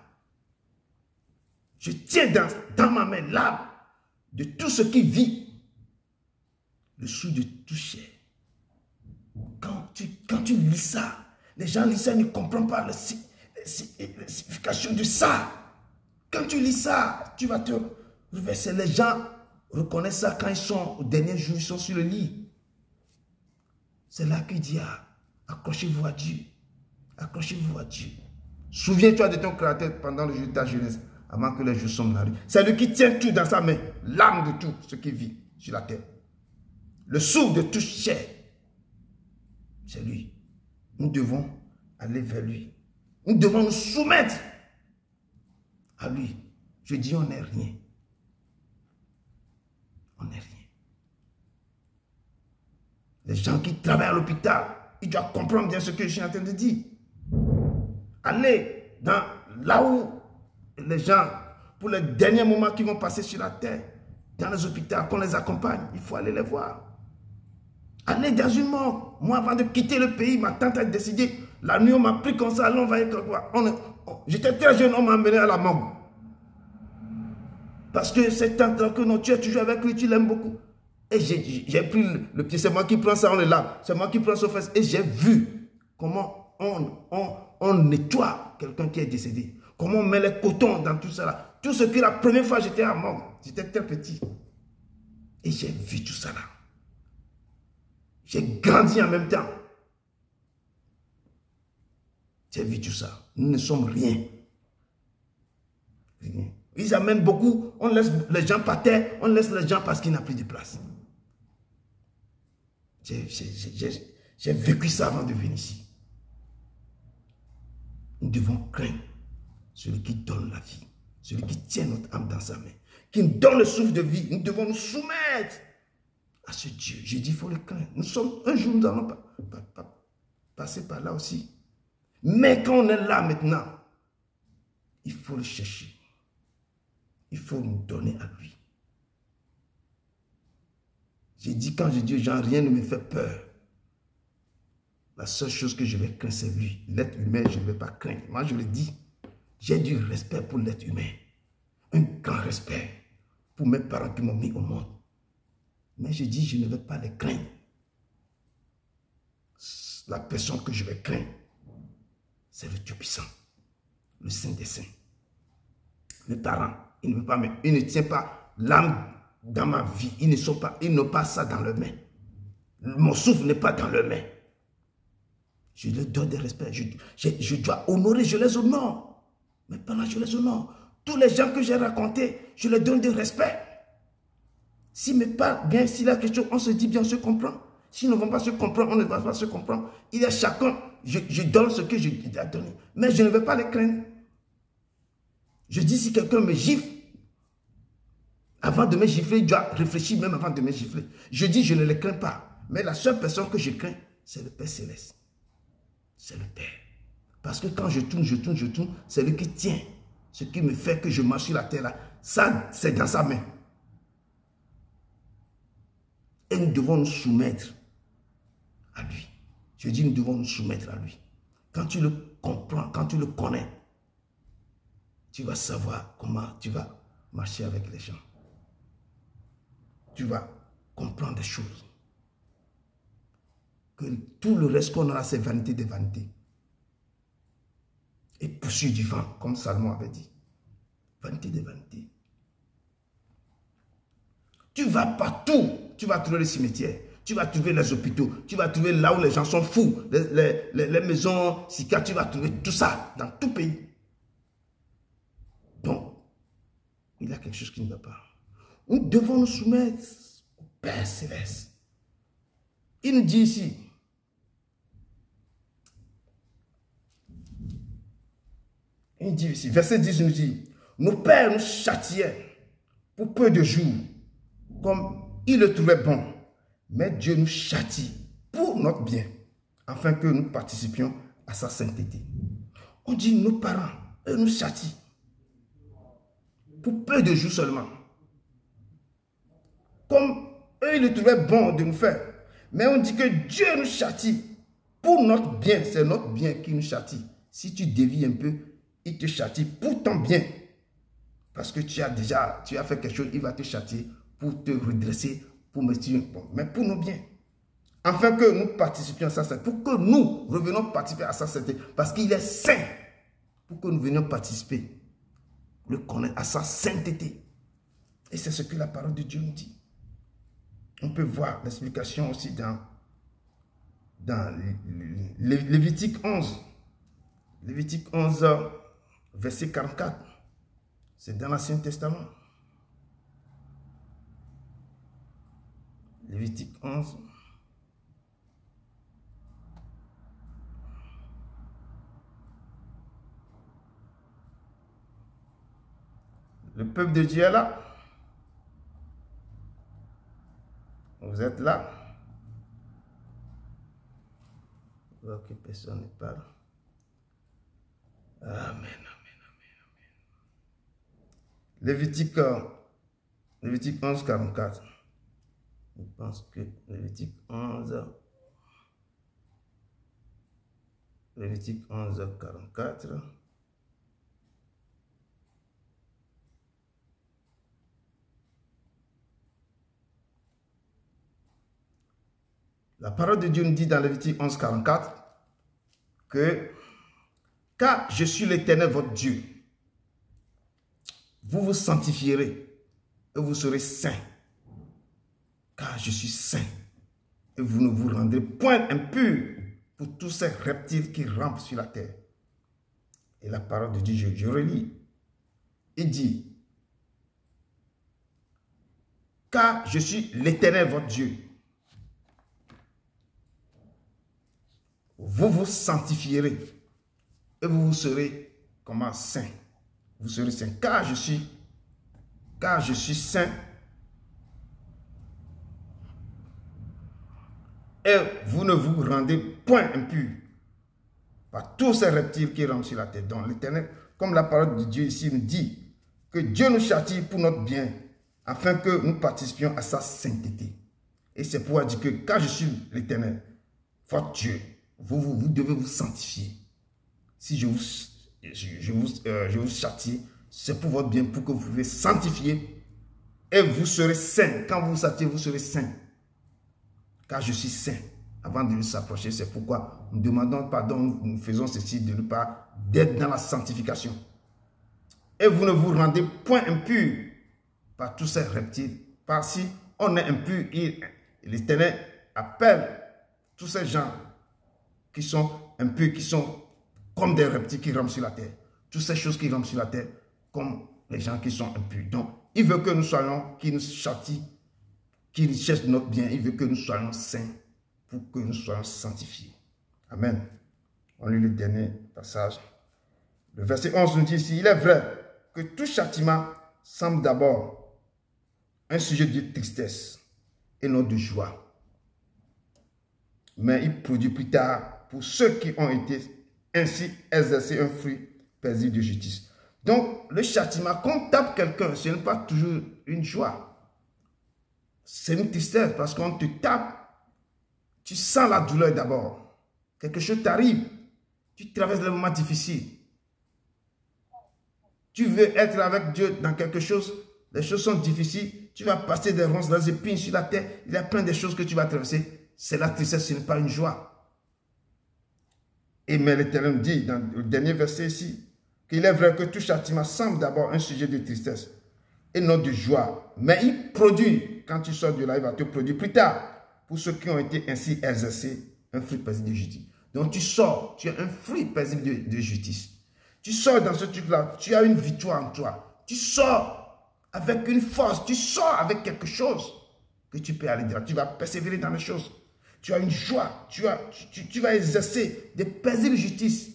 A: Je tiens dans ma main l'âme de tout ce qui vit. Le souffle de tout chair. Quand tu lis ça, les gens lisent ça, ils ne comprennent pas la signification de ça. Quand tu lis ça, tu vas te reverser. Les gens reconnaissent ça quand ils sont au dernier jour, ils sont sur le lit. C'est là qu'il dit, accrochez-vous à Dieu. Accrochez-vous à Dieu. Souviens-toi de ton Créateur pendant le jour de ta jeunesse, avant que les jours sombres n'arrivent. C'est lui qui tient tout dans sa main, l'âme de tout ce qui vit sur la terre. Le souffle de toute chair. C'est lui. Nous devons aller vers lui. Nous devons nous soumettre à lui. Je dis, on n'est rien. On n'est rien. Les gens qui travaillent à l'hôpital, ils doivent comprendre bien ce que je suis en train de dire. Allez dans là où les gens, pour les derniers moments qui vont passer sur la terre, dans les hôpitaux, qu'on les accompagne, il faut aller les voir. Allez dans une mort. Moi, avant de quitter le pays, ma tante a décidé, la nuit, on m'a pris comme ça, allons, on va y quoi. J'étais très jeune, on m'a emmené à la morgue. Parce que cette tante-là que tu es toujours avec lui, tu l'aimes beaucoup. Et j'ai pris le pied, c'est moi qui prends ça, on le lave. C'est moi qui prends son fesse. Et j'ai vu comment on nettoie quelqu'un qui est décédé. Comment on met les cotons dans tout ça là. Tout ce que la première fois j'étais à morgue, j'étais très petit. Et j'ai vu tout ça là. J'ai grandi en même temps. J'ai vu tout ça. Nous ne sommes rien. Rien. Ils amènent beaucoup, on laisse les gens par terre, on laisse les gens parce qu'il n'y a plus de place. J'ai vécu ça avant de venir ici. Nous devons craindre celui qui donne la vie, celui qui tient notre âme dans sa main, qui nous donne le souffle de vie. Nous devons nous soumettre à ce Dieu. J'ai dit, il faut le craindre. Un jour, nous allons passer par là aussi. Mais quand on est là maintenant, il faut le chercher. Il faut nous donner à lui. J'ai dit, quand je dis aux gens, rien ne me fait peur. La seule chose que je vais craindre, c'est lui. L'être humain, je ne vais pas craindre. Moi, je le dis, j'ai du respect pour l'être humain. Un grand respect pour mes parents qui m'ont mis au monde. Mais je dis, je ne vais pas les craindre. La personne que je vais craindre, c'est le Dieu puissant, le Saint des Saints. Mes parents, ils ne tiennent pas l'âme dans ma vie. Ils n'ont pas ça dans leurs mains. Mon souffle n'est pas dans leurs mains. Je leur donne des respects. Je dois honorer, je les honore. Mais pendant que je les honore, tous les gens que j'ai racontés, je leur donne du respect. S'ils me parlent bien, s'il y a quelque chose, on se dit bien, on se comprend. S'ils ne vont pas se comprendre, on ne va pas se comprendre. Il y a chacun, je donne ce que je dois donner. Mais je ne vais pas les craindre. Je dis si quelqu'un me gifle, avant de me gifler, il doit réfléchir même avant de me gifler. Je dis je ne les crains pas. Mais la seule personne que je crains, c'est le Père Céleste. C'est le Père. Parce que quand je tourne, c'est lui qui tient. Ce qui me fait que je marche sur la terre là, ça c'est dans sa main. Et nous devons nous soumettre à lui. Je dis nous devons nous soumettre à lui. Quand tu le comprends, quand tu le connais, tu vas savoir comment tu vas marcher avec les gens. Tu vas comprendre des choses. Que tout le reste qu'on a, c'est vanité des vanités. Et poursuit du vent, comme Salomon avait dit. Vanité des vanités. Tu vas partout, tu vas trouver les cimetières, tu vas trouver les hôpitaux, tu vas trouver là où les gens sont fous, les maisons psychiatriques, tu vas trouver tout ça dans tout pays. Donc, il y a quelque chose qui ne va pas. Nous devons nous soumettre au Père Céleste. Il nous dit ici, verset 10 nous dit, nos pères nous châtiaient pour peu de jours, comme ils le trouvaient bon, mais Dieu nous châtie pour notre bien, afin que nous participions à sa sainteté. On dit nos parents, eux nous châtient pour peu de jours seulement, comme eux ils le trouvaient bon de nous faire, mais on dit que Dieu nous châtie pour notre bien, c'est notre bien qui nous châtie. Si tu dévies un peu, il te châtie pour ton bien. Parce que tu as fait quelque chose, il va te châtier pour te redresser, pour me tirer bon, mais pour nos biens. Afin que nous participions à sa sainteté, pour que nous revenions participer à sa sainteté, parce qu'il est saint, pour que nous venions participer, le connaître à sa sainteté. Et c'est ce que la parole de Dieu nous dit. On peut voir l'explication aussi dans Lévitique 11. Lévitique 11, verset 44. C'est dans l'Ancien Testament. Lévitique 11. Le peuple de Dieu est là. Vous êtes là. Je vois que personne ne parle. Amen, amen, amen, amen. Lévitique 11, 44. Je pense que Lévitique 11, 44. La parole de Dieu nous dit dans Lévitique 11, 44 que car je suis l'Éternel votre Dieu, vous vous sanctifierez et vous serez saints. Car je suis saint et vous ne vous rendrez point impurs pour tous ces reptiles qui rampent sur la terre. Et la parole de Dieu, je relis. Il dit, car je suis l'Éternel votre Dieu, vous vous sanctifierez et vous serez comment saint. Vous serez saint. Car je suis saint. Et vous ne vous rendez point impur par tous ces reptiles qui rampent sur la terre. Donc l'Éternel, comme la parole de Dieu ici nous dit, que Dieu nous châtie pour notre bien, afin que nous participions à sa sainteté. Et c'est pourquoi dire que quand je suis l'Éternel, votre Dieu, vous devez vous sanctifier. Si je vous châtie, c'est pour votre bien, pour que vous pouvez sanctifier et vous serez saints. Quand vous vous châtiez, vous serez saints. Car je suis saint. Avant de nous s'approcher, c'est pourquoi nous demandons pardon, nous faisons ceci de ne pas d'être dans la sanctification. Et vous ne vous rendez point impur par tous ces reptiles. Parce que si on est impur, l'Éternel appelle tous ces gens qui sont impurs, qui sont comme des reptiles qui rampent sur la terre. Toutes ces choses qui rampent sur la terre, comme les gens qui sont impurs. Donc, il veut que nous soyons, qui nous châtient, qui cherche notre bien, il veut que nous soyons saints pour que nous soyons sanctifiés. Amen. On lit le dernier passage. Le verset 11 nous dit ici, il est vrai que tout châtiment semble d'abord un sujet de tristesse et non de joie. Mais il produit plus tard pour ceux qui ont été ainsi exercés un fruit paisible de justice. Donc, le châtiment, quand on tape quelqu'un, ce n'est pas toujours une joie. C'est une tristesse parce qu'on te tape, tu sens la douleur d'abord. Quelque chose t'arrive, tu traverses des moments difficiles. Tu veux être avec Dieu dans quelque chose, les choses sont difficiles, tu vas passer des ronces, des épines sur la terre, il y a plein de choses que tu vas traverser. C'est la tristesse, ce n'est pas une joie. Et mais l'Éternel dit dans le dernier verset ici, qu'il est vrai que tout châtiment semble d'abord un sujet de tristesse et non de joie. Mais il produit, quand tu sors de là, il va te produire plus tard, pour ceux qui ont été ainsi exercés, un fruit paisible de justice. Donc tu sors, tu as un fruit paisible de justice. Tu sors dans ce truc-là, tu as une victoire en toi. Tu sors avec une force, tu sors avec quelque chose que tu peux aller dire. Tu vas persévérer dans les choses. Tu as une joie, tu vas exercer des paisibles justices.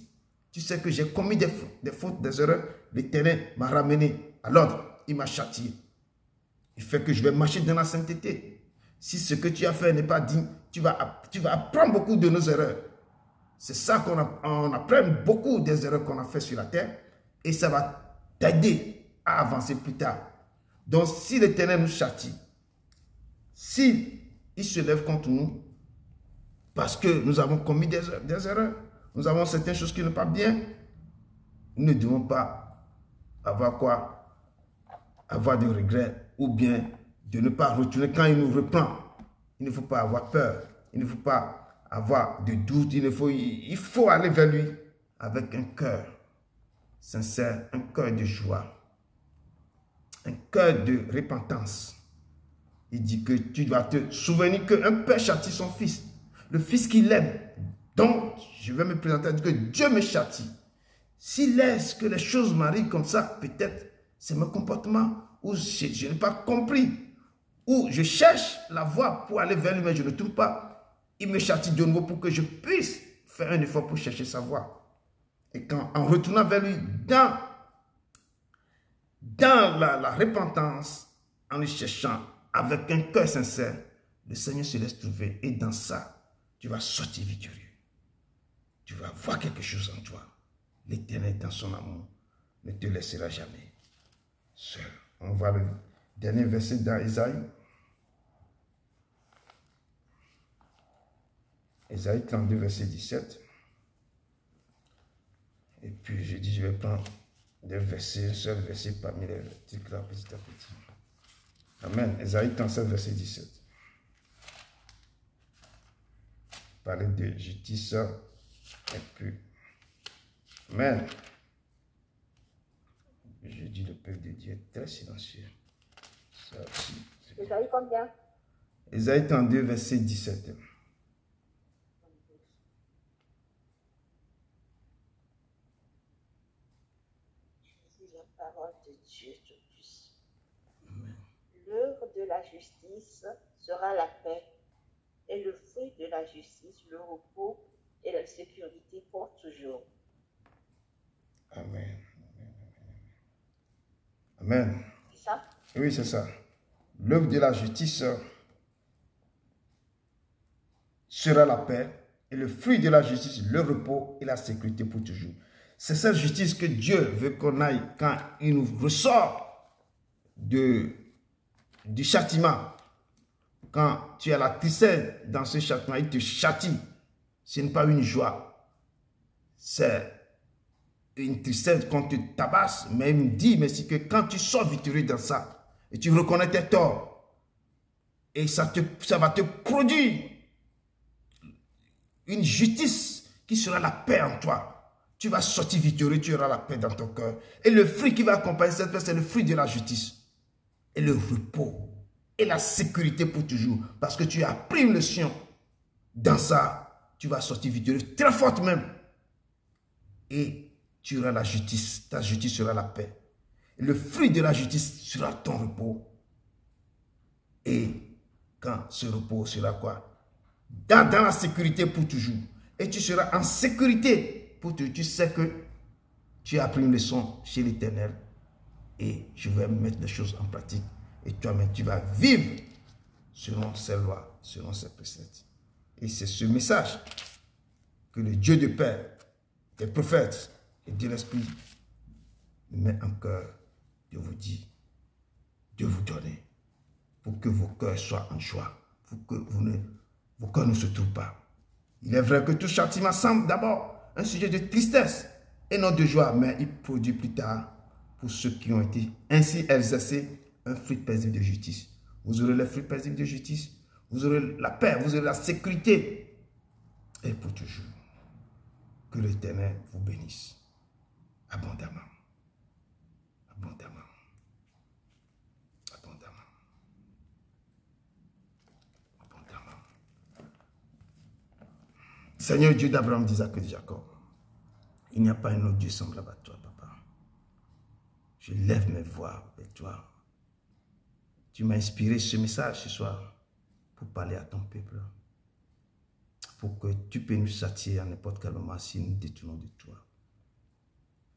A: Tu sais que j'ai commis des fautes, des erreurs. L'Éternel m'a ramené à l'ordre. Il m'a châtié. Il fait que je vais marcher dans la sainteté. Si ce que tu as fait n'est pas digne, tu vas apprendre beaucoup de nos erreurs. C'est ça qu'on apprend beaucoup des erreurs qu'on a fait sur la terre. Et ça va t'aider à avancer plus tard. Donc si l'Éternel nous châtie, s'il se lève contre nous, parce que nous avons commis des erreurs, nous avons certaines choses qui ne sont pas bien, nous ne devons pas avoir de regrets ou bien de ne pas retourner quand il nous reprend. Il ne faut pas avoir peur, il ne faut pas avoir de doute, il faut aller vers lui avec un cœur sincère, un cœur de joie, un cœur de repentance. Il dit que tu dois te souvenir qu'un père châtie son fils, le fils qu'il aime. Donc, je vais me présenter à dire que Dieu me châtie. S'il laisse que les choses m'arrivent comme ça, peut-être c'est mon comportement où je n'ai pas compris, où je cherche la voie pour aller vers lui, mais je ne trouve pas. Il me châtie de nouveau pour que je puisse faire un effort pour chercher sa voie. Et en retournant vers lui, dans la repentance, en le cherchant avec un cœur sincère, le Seigneur se laisse trouver. Et dans ça, tu vas sortir victorieux. Tu vas voir quelque chose en toi. L'Éternel, dans son amour, ne te laissera jamais seul. On voit le dernier verset dans Ésaïe. Ésaïe 32, verset 17. Et puis, je dis, je vais prendre des versets, un seul verset parmi les trucs là, petit à petit. Amen. Ésaïe 37, verset 17. Parler de justice et puis. Amen. Je dis, le peuple de Dieu est très silencieux. Ça aussi.
C: Ésaïe combien?
A: Ésaïe 32, verset 17.
C: La parole de Dieu Tout-Puissant. L'œuvre de la justice sera la paix, et le fruit de la justice, le repos et la sécurité pour toujours.
A: Amen. Amen.
C: C'est ça?
A: Oui, c'est ça. L'œuvre de la justice sera la paix, et le fruit de la justice, le repos et la sécurité pour toujours. C'est cette justice que Dieu veut qu'on aille quand il nous ressort du châtiment. Quand tu as la tristesse dans ce châtiment, il te châtie. Ce n'est pas une joie. C'est une tristesse qu'on te tabasse. Mais il me dit, mais c'est que quand tu sors victorieux dans ça, et tu reconnais tes torts, et ça va te produire une justice qui sera la paix en toi. Tu vas sortir victorieux, tu auras la paix dans ton cœur. Et le fruit qui va accompagner cette paix, c'est le fruit de la justice. Et le repos. Et la sécurité pour toujours. Parce que tu as pris une leçon. Dans ça, tu vas sortir victorieux, très forte même. Et tu auras la justice. Ta justice sera la paix. Et le fruit de la justice sera ton repos. Et quand ce repos sera quoi? dans la sécurité pour toujours. Et tu seras en sécurité pour toujours. Tu sais que tu as appris une leçon chez l'Éternel. Et je vais mettre les choses en pratique. Et toi-même, tu vas vivre selon ses lois, selon ses préceptes. Et c'est ce message que le Dieu de Père, des prophètes et de l'Esprit met en cœur de vous dire, de vous donner, pour que vos cœurs soient en joie, pour que vos cœurs ne se trouvent pas. Il est vrai que tout châtiment semble d'abord un sujet de tristesse et non de joie, mais il produit plus tard, pour ceux qui ont été ainsi exercés, un fruit paisible de justice. Vous aurez le fruit paisible de justice, vous aurez la paix, vous aurez la sécurité, et pour toujours. Que l'Éternel vous bénisse abondamment. Abondamment. Abondamment. Abondamment. Seigneur Dieu d'Abraham, d'Isaac et de Jacob, il n'y a pas un autre Dieu semblable à toi, Papa. Je lève mes voix vers toi. Tu m'as inspiré ce message ce soir pour parler à ton peuple. Pour que tu puisses nous châtier à n'importe quel moment si nous détournons de toi.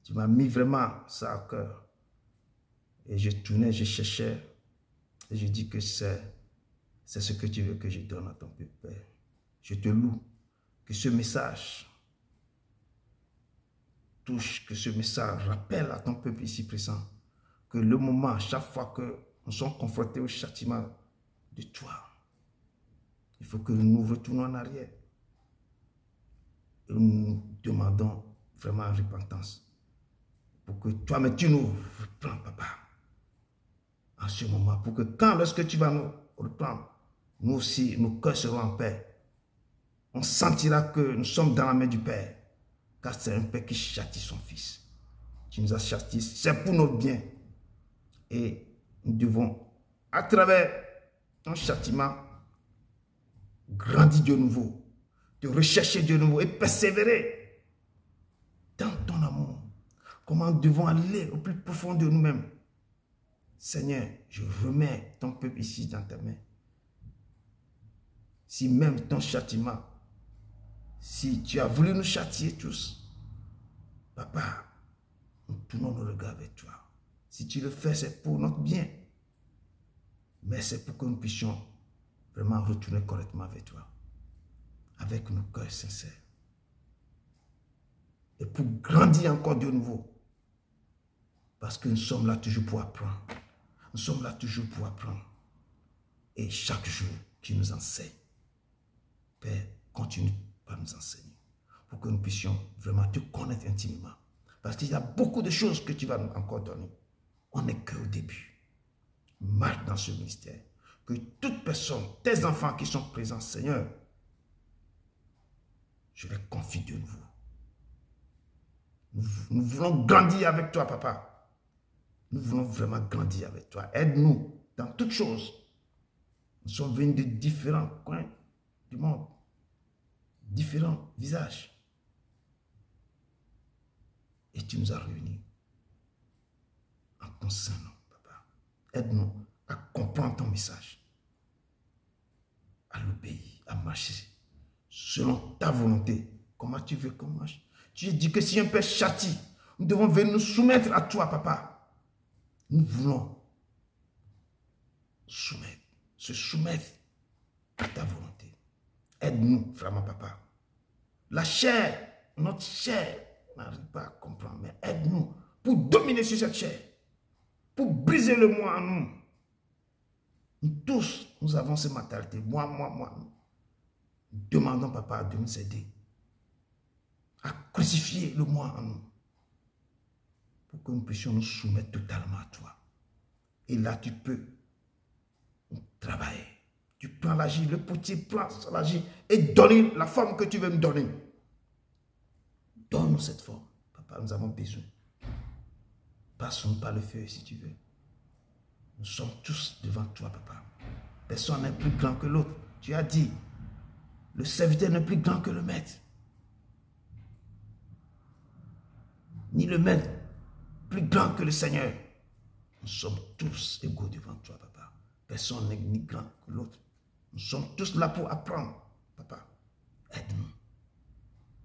A: Tu m'as mis vraiment ça à cœur. Et je tournais, je cherchais. Et je dis que c'est ce que tu veux que je donne à ton peuple, Père. Je te loue. Que ce message touche, que ce message rappelle à ton peuple ici présent que le moment, chaque fois que nous sommes confrontés au châtiment de toi, il faut que nous retournons en arrière et nous demandons vraiment repentance pour que toi-même tu nous reprends, Papa, en ce moment, pour que lorsque tu vas nous reprendre, nous aussi, nos cœurs seront en paix. On sentira que nous sommes dans la main du Père, car c'est un Père qui châtie son Fils. Tu nous as châtiés, c'est pour notre bien. Et nous devons, à travers ton châtiment, grandir de nouveau, de rechercher de nouveau et persévérer dans ton amour. Comment nous devons aller au plus profond de nous-mêmes. Seigneur, je remets ton peuple ici dans ta main. Si même ton châtiment, si tu as voulu nous châtier tous, Papa, nous tournons nos regards vers toi. Si tu le fais, c'est pour notre bien. Mais c'est pour que nous puissions vraiment retourner correctement avec toi. Avec nos cœurs sincères. Et pour grandir encore de nouveau. Parce que nous sommes là toujours pour apprendre. Nous sommes là toujours pour apprendre. Et chaque jour, tu nous enseignes. Père, continue par nous enseigner. Pour que nous puissions vraiment te connaître intimement. Parce qu'il y a beaucoup de choses que tu vas nous encore donner. On n'est qu'au début. Marche dans ce ministère. Que toute personne, tes enfants qui sont présents, Seigneur, je les confie de nouveau. Nous voulons grandir avec toi, Papa. Nous voulons vraiment grandir avec toi. Aide-nous dans toutes choses. Nous sommes venus de différents coins du monde. Différents visages. Et tu nous as réunis en ton sein, Papa. Aide-nous à comprendre ton message, à l'obéir, à marcher selon ta volonté. Comment tu veux qu'on marche? Tu as dit que si un père châtie, nous devons venir nous soumettre à toi, Papa. Nous voulons se soumettre à ta volonté. Aide-nous vraiment, Papa. La chair, notre chair, n'arrive pas à comprendre, mais aide-nous pour dominer sur cette chair, pour briser le moi en nous. Nous tous, nous avons cette mentalité. Moi. Nous demandons, Papa, de nous aider à crucifier le moi en nous, pour que nous puissions nous soumettre totalement à toi. Et là, tu peux travailler. Tu prends l'agir, le potier prend l'agir et donner la forme que tu veux nous donner. Donne-nous cette forme. Papa, nous avons besoin. Passons par le feu si tu veux. Nous sommes tous devant toi, Papa. Personne n'est plus grand que l'autre. Tu as dit, le serviteur n'est plus grand que le maître. Ni le maître plus grand que le Seigneur. Nous sommes tous égaux devant toi, Papa. Personne n'est ni grand que l'autre. Nous sommes tous là pour apprendre. Papa, aide-nous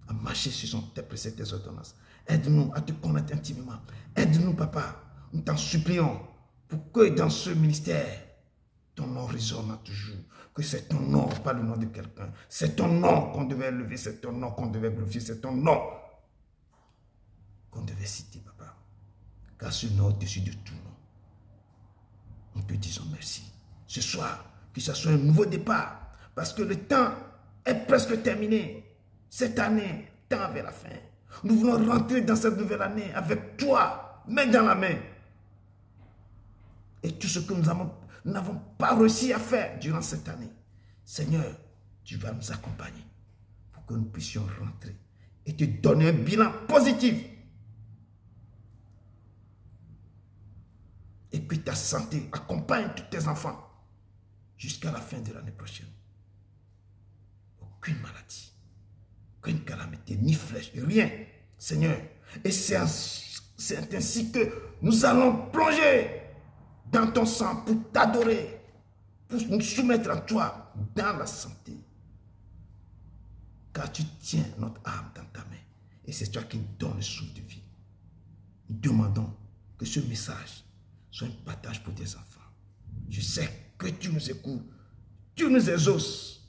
A: à marcher sur tes préceptes et tes ordonnances. Aide-nous à te connaître intimement. Aide-nous, Papa. Nous t'en supplions pour que dans ce ministère, ton nom résonne toujours. Que c'est ton nom, pas le nom de quelqu'un. C'est ton nom qu'on devait élever, c'est ton nom qu'on devait glorifier, c'est ton nom qu'on devait citer, Papa. Car ce nom est au-dessus de tout nom. Nous te disons merci. Ce soir, que ce soit un nouveau départ, parce que le temps est presque terminé. Cette année tend vers la fin. Nous voulons rentrer dans cette nouvelle année avec toi, main dans la main. Et tout ce que nous n'avons pas réussi à faire durant cette année, Seigneur, tu vas nous accompagner pour que nous puissions rentrer et te donner un bilan positif. Et puis ta santé accompagne tous tes enfants jusqu'à la fin de l'année prochaine. Aucune maladie, aucune calamité, ni flèche, rien, Seigneur. Et c'est ainsi que nous allons plonger dans ton sang pour t'adorer, pour nous soumettre à toi dans la santé. Car tu tiens notre âme dans ta main et c'est toi qui nous donnes le souffle de vie. Nous demandons que ce message soit un partage pour tes enfants. Je sais que tu nous écoutes, tu nous exauces,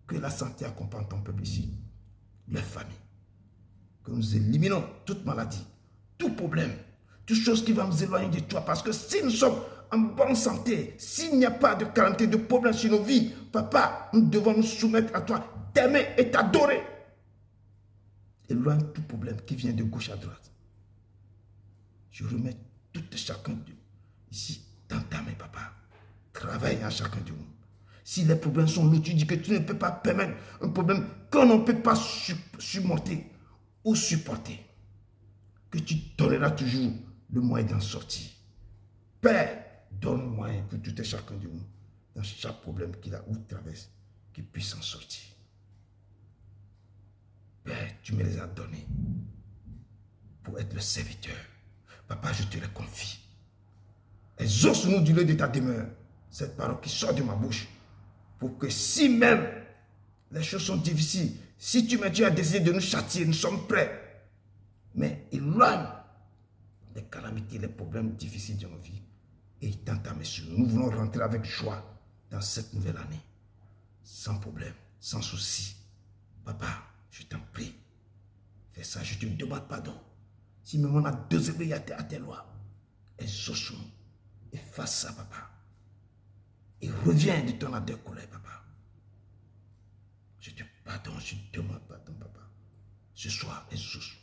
A: que la santé accompagne ton peuple ici, leur famille. Que nous éliminons toute maladie, tout problème, toute chose qui va nous éloigner de toi. Parce que si nous sommes en bonne santé, s'il n'y a pas de calamité, de problème sur nos vies, Papa, nous devons nous soumettre à toi, t'aimer et t'adorer. Éloigne tout problème qui vient de gauche à droite. Je remets tout et chacun de ici dans ta main, Papa. Travaille à chacun de nous. Si les problèmes sont là, tu dis que tu ne peux pas permettre un problème qu'on ne peut pas surmonter ou supporter. Que tu donneras toujours le moyen d'en sortir. Père, donne le moyen pour tout et chacun de nous, dans chaque problème qu'il a ou traverse, qu'il puisse en sortir. Père, tu me les as donnés pour être le serviteur. Papa, je te les confie. Exauce-nous du lieu de ta demeure, cette parole qui sort de ma bouche, pour que si même les choses sont difficiles, si tu as décidé de nous châtier, nous sommes prêts. Mais éloigne les calamités, les problèmes difficiles de nos vies. Et dans ta mesure, nous voulons rentrer avec joie dans cette nouvelle année. Sans problème, sans souci. Papa, je t'en prie, fais ça, je te demande pardon. Si même on a désobéi à tes lois, exauce-nous et fais ça, Papa. Et reviens de ton ardeur colère, Papa. Je te pardonne, je te demande pardon, Papa. Ce soir, exauce-nous.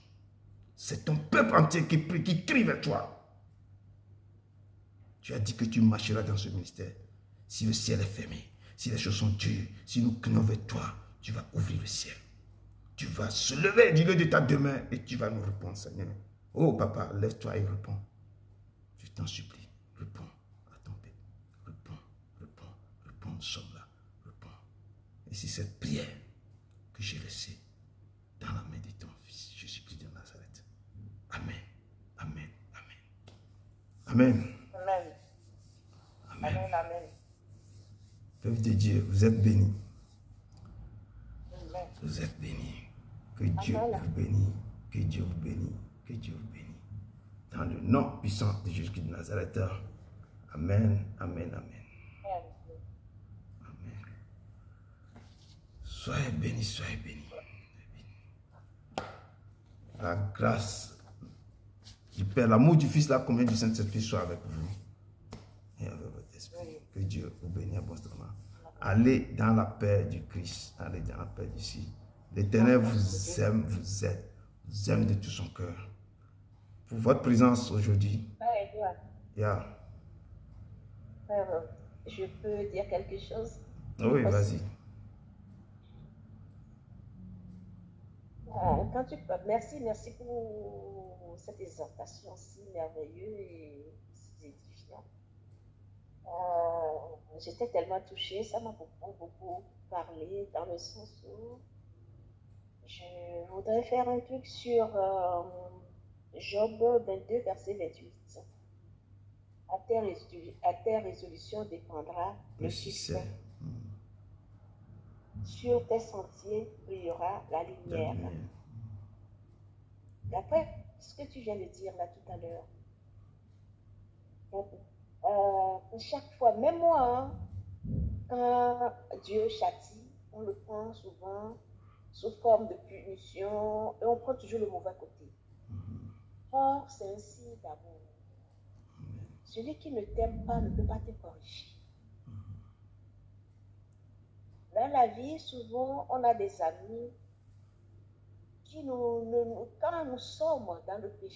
A: C'est ton peuple entier qui prie, qui crie vers toi. Tu as dit que tu marcheras dans ce ministère. Si le ciel est fermé, si les choses sont dures, si nous crions vers toi, tu vas ouvrir le ciel. Tu vas se lever du lieu de ta demeure et tu vas nous répondre, Seigneur. Oh, Papa, lève-toi et réponds. Je t'en supplie, réponds à ton peuple. Réponds, réponds, réponds, nous sommes là. Réponds. Et c'est cette prière que j'ai laissée dans la main de ton Fils, Jésus-Christ de Nazareth. Amen, amen, amen. Amen.
B: Amen.
A: Amen.
B: Amen, amen.
A: Peuple de Dieu, vous êtes bénis.
B: Amen.
A: Vous êtes bénis. Que Dieu
C: Amen.
A: vous bénisse. Que Dieu vous bénisse. Que Dieu vous bénisse. Dans le nom puissant de Jésus-Christ de Nazareth. Amen, amen, amen. Amen. Soyez bénis, soyez bénis. La grâce du Père, l'amour du Fils, la communion du Saint-Esprit soit avec vous et avec votre esprit. Que Dieu vous bénisse abondamment. Allez dans la paix du Christ. Allez dans la paix d'ici. L'Éternel vous aime, vous aide, vous aime de tout son cœur. Pour votre présence aujourd'hui.
C: Edouard,
A: Yeah.
C: je peux dire quelque chose?
A: Oui, vas-y.
C: Quand tu peux, merci pour cette exhortation si merveilleuse et si édifiante. J'étais tellement touchée, ça m'a beaucoup parlé dans le sens où je voudrais faire un truc sur Job 22, verset 28. À tes résolutions dépendra le succès. sur tes sentiers brillera la lumière. D'après ce que tu viens de dire là tout à l'heure, chaque fois, même moi, hein, quand Dieu châtie, on le prend souvent sous forme de punition et on prend toujours le mauvais côté. Or, c'est un signe d'amour. Celui qui ne t'aime pas ne peut pas te corriger. Dans la vie, souvent, on a des amis qui quand nous sommes dans le péché,